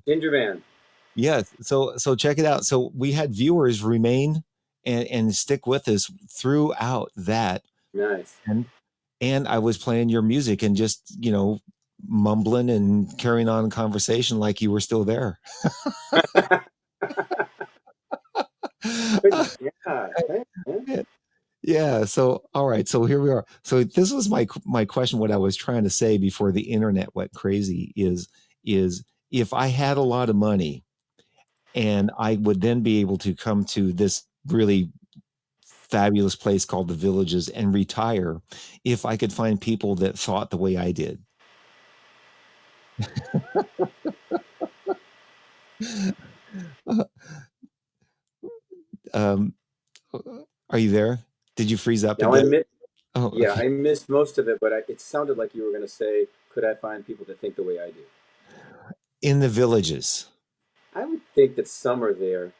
S2: Ginger Man.
S1: yes. So check it out. So we had viewers remain and stick with us throughout that,
S2: Nice.
S1: and I was playing your music and just mumbling and carrying on conversation like you were still there.
S2: Yeah. Hey, man.
S1: Yeah. So, all right. So here we are. So this was my question. What I was trying to say before the internet went crazy is if I had a lot of money and I would then be able to come to this really fabulous place called the Villages and retire, if I could find people that thought the way I did. um, are you there? Did you freeze up
S2: Now
S1: again?
S2: admit.
S1: Oh,
S2: Yeah,
S1: okay.
S2: I missed most of it, but it sounded like you were going to say, could I find people that think the way I do?
S1: In the villages.
S2: I would think that some are there.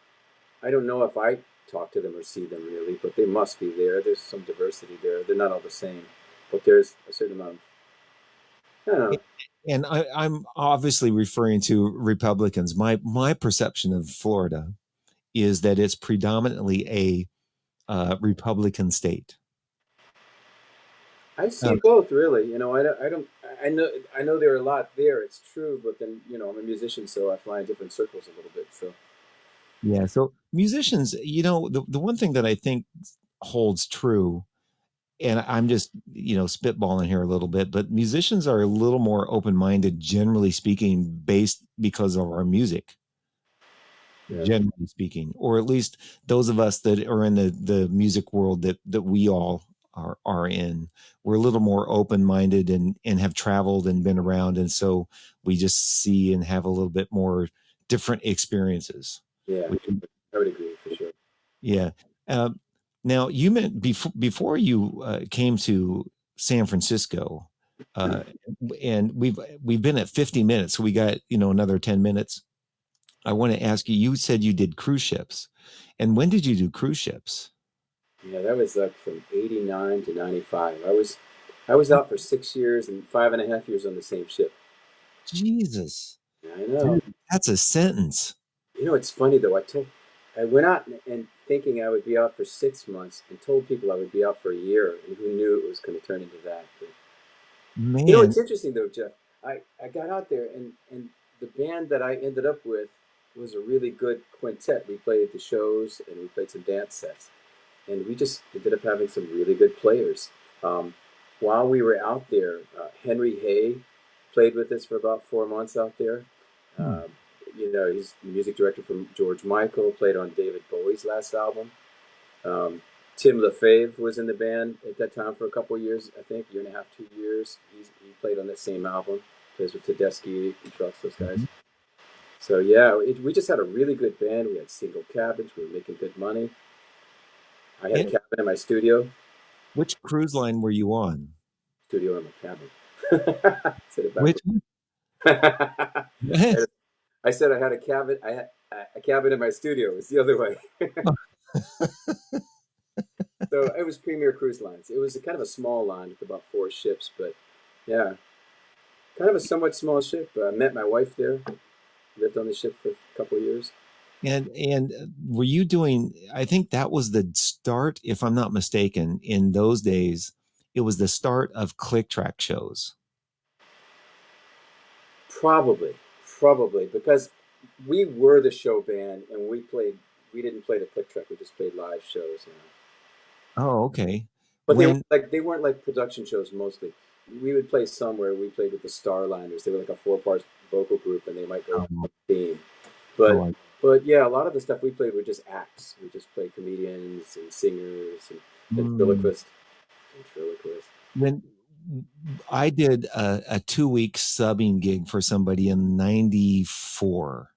S2: I don't know if I talk to them or see them really, but they must be there. There's some diversity there. They're not all the same, but there's a certain amount. I don't know.
S1: And I'm obviously referring to Republicans. My perception of Florida is that it's predominantly a Republican state.
S2: I see
S1: Um,
S2: both really. I know, I know there are a lot there. It's true, but then I'm a musician, so I fly in different circles a little bit. So
S1: yeah. So musicians, the one thing that I think holds true, and I'm just spitballing here a little bit, but musicians are a little more open minded, generally speaking, based because of our music.
S2: yeah,
S1: Generally speaking, or at least those of us that are in the music world that we all are in, we're a little more open minded and have traveled and been around, and so we just see and have a little bit more different experiences.
S2: yeah,
S1: We,
S2: I would agree for sure.
S1: yeah. Um, Now you meant before you came to San Francisco, uh, and we've been at 50 minutes, so we got another 10 minutes. I want to ask you, you said you did cruise ships. And when did you do cruise ships?
S2: Yeah, that was like from '89 to '95. I was out for 6 years and 5.5 years on the same ship.
S1: Jesus,
S2: Yeah, I know.
S1: dude, that's a sentence.
S2: It's funny though. I went out and thinking I would be out for 6 months, and told people I would be out for a year, and who knew it was going to turn into that? But
S1: Man,
S2: it's interesting though, Jeff. I got out there, and the band that I ended up with was a really good quintet. We played the shows and we played some dance sets, and we just ended up having some really good players. Um, while we were out there, Henry Hay played with us for about 4 months out there.
S1: hmm,
S2: Um, he's the music director from George Michael, played on David Bowie's last album. Um, Tim LaFave was in the band at that time for a couple of years, I think, year and a half, 2 years. He played on that same album, plays with Tedeschi and Trucks, those guys.
S1: mhm.
S2: So yeah, we just had a really good band. We had single cabins. We were making good money. I had a
S1: And
S2: cabin in my
S1: which cruise line were you on?
S2: studio in my cabin. I said it
S1: Which
S2: backwards.
S1: one?
S2: I said I had a cabin. I had a cabin in my studio. It's the other way. So it was Premier Cruise Lines. It was a kind of a small line with about 4 ships, but yeah, kind of a somewhat small ship. I met my wife there. Lived on the ship for a couple of years.
S1: And were you doing, I think that was the start, if I'm not mistaken, in those days, it was the start of click track shows.
S2: Probably, probably because we were the show band and we played. We didn't play the click track. We just played live shows.
S1: Oh, okay.
S2: But
S1: When,
S2: they weren't like production shows mostly. We would play somewhere. We played with the Starliners. They were like a 4 part vocal group, and they might go
S1: oh,
S2: on theme.
S1: oh,
S2: But but yeah, a lot of the stuff we played were just acts. We just played comedians and singers and
S1: mm,
S2: ventriloquists. Ventriloquists.
S1: when I did a 2 week subbing gig for somebody in 94,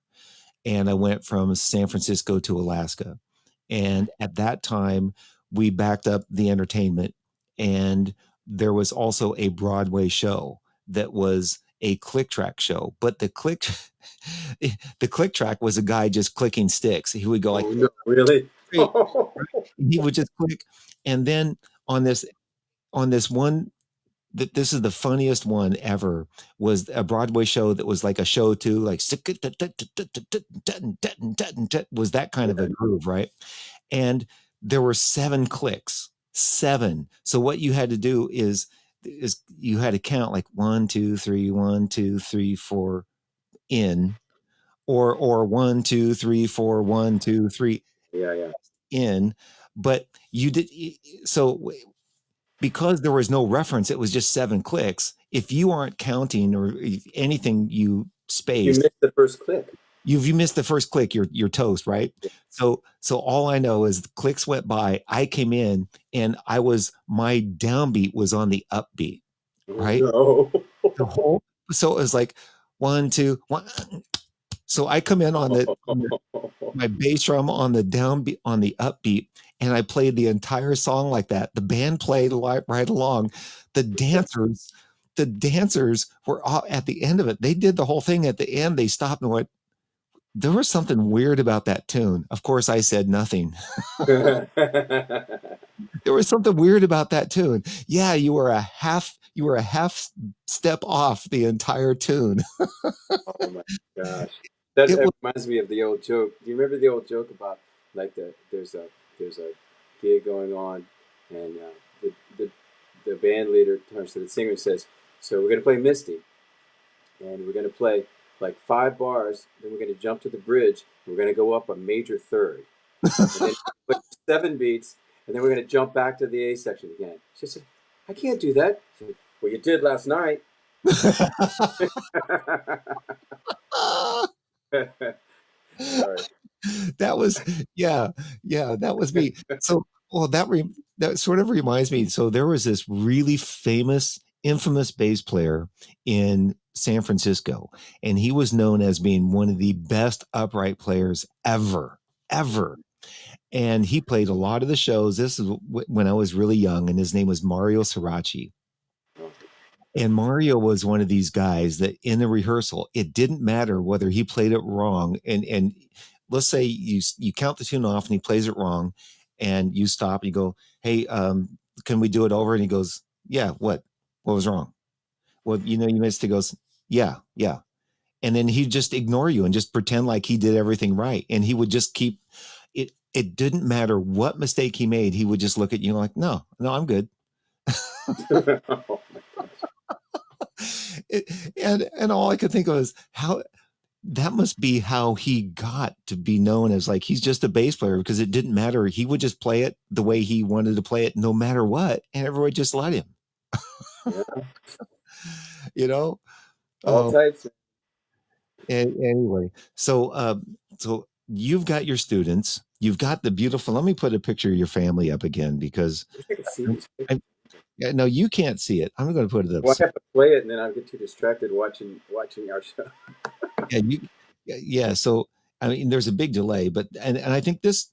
S1: and I went from San Francisco to Alaska. And at that time, we backed up the entertainment, and there was also a Broadway show that was a click track show. But the click track was a guy just clicking sticks. He would go like,
S2: Oh no, really?
S1: "Hey," right? He would just click, and then on this on this one that this is the funniest one ever, was a Broadway show that was like a show too, like was that kind of a
S2: Yeah,
S1: groove, right? And there were 7 clicks, 7. So what you had to do is you had to count like 1, 2, 3, 1, 2, 3, 4 in, or 1, 2, 3, 4, 1, 2, 3
S2: yeah, yeah.
S1: in. But you did so because there was no reference, it was just 7 clicks. If you aren't counting or anything you
S2: If you
S1: spaced,
S2: missed the first click,
S1: you missed the first click, you're toast, right? So all I know is the clicks went by. I came in and my downbeat was on the upbeat,
S2: oh
S1: right?
S2: no.
S1: The whole so it was like 1, 2, 1. So I come in on my bass drum on the downbeat on the upbeat, and I played the entire song like that. The band played right along. The dancers, the dancers were all, at the end of it. They did the whole thing. At the end, they stopped and went, there was something weird about that tune. Of course, I said nothing. There was something weird about that tune. Yeah, you were a half step off the entire tune.
S2: Oh my gosh, that
S1: It was
S2: reminds me of the old joke. Do you remember the old joke about like there's a gig going on, and the band leader turns to the singer and says, "So we're gonna play Misty, and we're gonna play like 5 bars. Then we're gonna jump to the bridge. And we're gonna go up a major third, and then play 7 beats, and then we're gonna jump back to the A section again." She said, "I can't do that." She said, "Well, you did last night." Sorry.
S1: that was yeah, yeah, that was me. So, well, that sort of reminds me. So there was this really famous, infamous bass player in San Francisco, and he was known as being one of the best upright players ever, ever. And he played a lot of the shows. This is when I was really young, and his name was Mario Sirachi.
S2: Oh,
S1: And Mario was one of these guys that in the rehearsal, it didn't matter whether he played it wrong. And let's say you count the tune off and he plays it wrong, and you stop. You go, "Hey, can we do it over?" And he goes, "Yeah, what? What was wrong?" "Well, you missed." He goes, "Yeah, yeah." And then he'd just ignore you and just pretend like he did everything right. And he would just keep it. It didn't matter what mistake he made. He would just look at you like, "No, no, I'm good."
S2: oh my gosh.
S1: And all I could think of is how that must be how he got to be known as, like, he's just a bass player, because it didn't matter. He would just play it the way he wanted to play it, no matter what, and everyone just let him.
S2: Yeah,
S1: you know.
S2: all
S1: Oh,
S2: types.
S1: anyway, so you've got your students. You've got the beautiful. Let me put a picture of your family up again, because
S2: I wish I could see
S1: I,
S2: these pictures.
S1: yeah, no, you can't see it. I'm going to put it up.
S2: Well, I have to play it, and then I'll get too distracted watching our show.
S1: Yeah, yeah. So I mean, there's a big delay, but and I think this,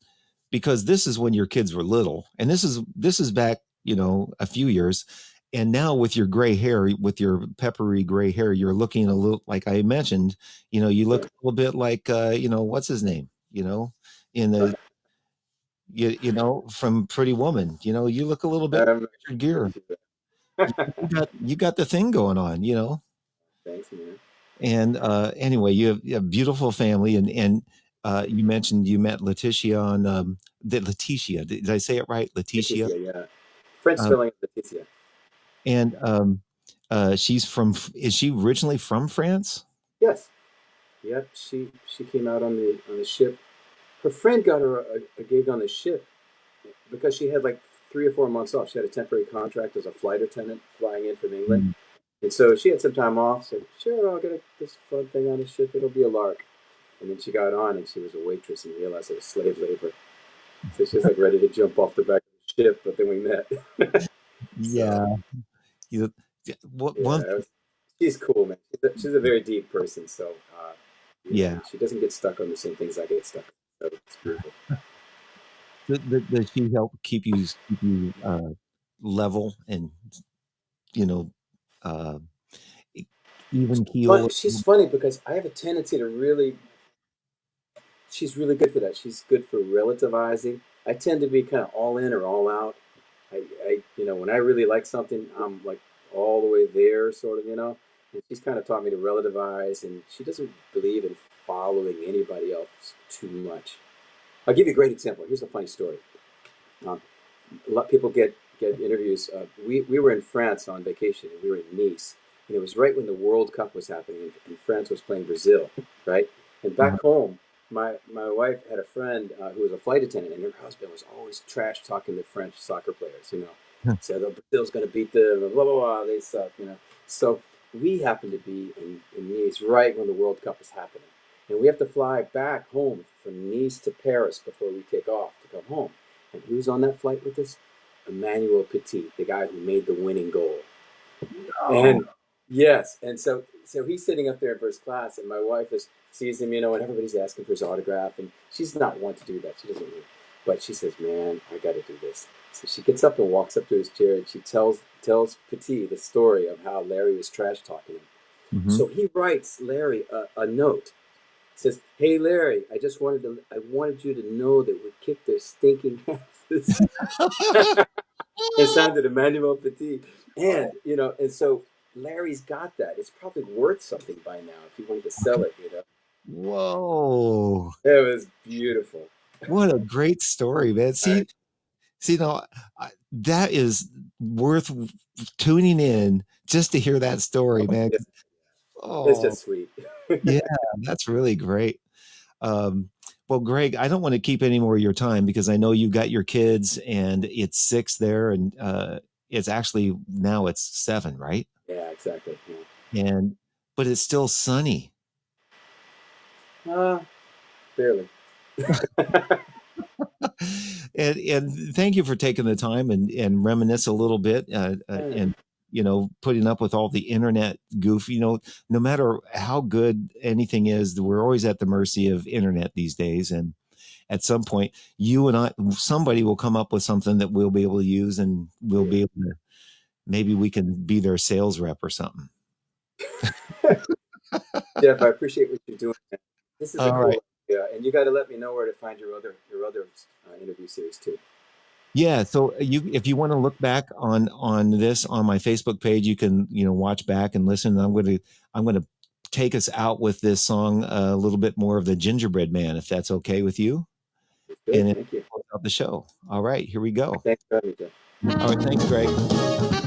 S1: because this is when your kids were little, and this is back, a few years, and now with your gray hair, with your peppery gray hair, you're looking a little, like I mentioned, you look
S2: Yeah.
S1: a little bit like, what's his name, in the from Pretty Woman, you look a little bit like
S2: I'm
S1: Richard
S2: sure
S1: Gere.
S2: she's
S1: You
S2: there.
S1: you got the thing going on.
S2: Thanks, man.
S1: And anyway, you have a beautiful family, and you mentioned you met Letitia on the Letitia. Did I say it right? Letitia.
S2: Leticia, yeah. French
S1: Uh,
S2: spelling of Leticia.
S1: and she's from. Is she originally from France?
S2: Yes. Yep. She came out on the ship. Her friend got her a gig on the ship because she had like 3 or 4 months off. She had a temporary contract as a flight attendant flying in from England.
S1: Mm.
S2: And so she had some time off. So sure, I'll get this fun thing on the ship. It'll be a lark. And then she got on, and she was a waitress, and realized it was slave labor. So she was like ready to jump off the back of the ship, but then we met. So
S1: Yeah. You, what
S2: yeah,
S1: one?
S2: she's cool, man. She's a very deep person. So
S1: Yeah.
S2: and she doesn't get stuck on the same things I get stuck on. So it's beautiful.
S1: Does she help keep you level and you know uh, even keel?
S2: She's funny because I have a tendency to really. She's really good for that. She's good for relativizing. I tend to be kind of all in or all out. When I really like something, I'm like all the way there, sort of. And she's kind of taught me to relativize, and she doesn't believe in following anybody else too much. I'll give you a great example. Here's a funny story. Um, a lot of people get interviews. We were in France on vacation, and we were in Nice, and it was right when the World Cup was happening, and France was playing Brazil, right? And
S1: Uh,
S2: back home, my wife had a friend who was a flight attendant, and her husband was always trash talking the French soccer players. Said, "Oh, Brazil's going to beat them, and blah blah blah. They suck." So we happened to be in Nice right when the World Cup was happening, and we have to fly back home from Nice to Paris before we take off to come home. And who's on that flight with us? Emmanuel Petit, the guy who made the winning goal.
S1: oh,
S2: And yes, and so he's sitting up there in first class, and my wife sees him, and everybody's asking for his autograph, and she's not one to do that. She doesn't. Really. But she says, "Man, I got to do this." So she gets up and walks up to his chair, and she tells Petit the story of how Larry was trash talking him.
S1: Hmm.
S2: So he writes Larry a note. Says, "Hey Larry, I wanted you to know that we kicked their stinking asses." And signed it Emmanuel Petit. And and so Larry's got that. It's probably worth something by now if he wanted to sell it.
S1: Whoa.
S2: It was beautiful.
S1: What a great story, man.
S2: I,
S1: See, no, that is worth tuning in just to hear that story, man.
S2: it's, it's
S1: Oh,
S2: just sweet.
S1: yeah, that's really great. Um, well, Greg, I don't want to keep any more of your time because I know you've got your kids and it's 6 there, and it's actually now it's 7, right?
S2: Yeah, exactly.
S1: And but it's still sunny.
S2: Yeah. Barely.
S1: And thank you for taking the time and reminisce a little bit, and putting up with all the internet goof. No matter how good anything is, we're always at the mercy of internet these days. And at some point, you and I, somebody will come up with something that we'll be able to use, and we'll
S2: Yeah.
S1: be able to, maybe we can be their sales rep or something.
S2: Jeff, I appreciate what you're doing. This is a
S1: All right.
S2: cool idea, and you got to let me know where to find your other interview series too.
S1: Yeah, so if you want to look back on this on my Facebook page, you can watch back and listen. I'm going to take us out with this song, a little bit more of the Gingerbread Man, if that's okay with you,
S2: It's good.
S1: and then
S2: Thank you.
S1: close out the show. All right, here we go.
S2: Thanks for having me, Jeff.
S1: All right, thanks, Greg.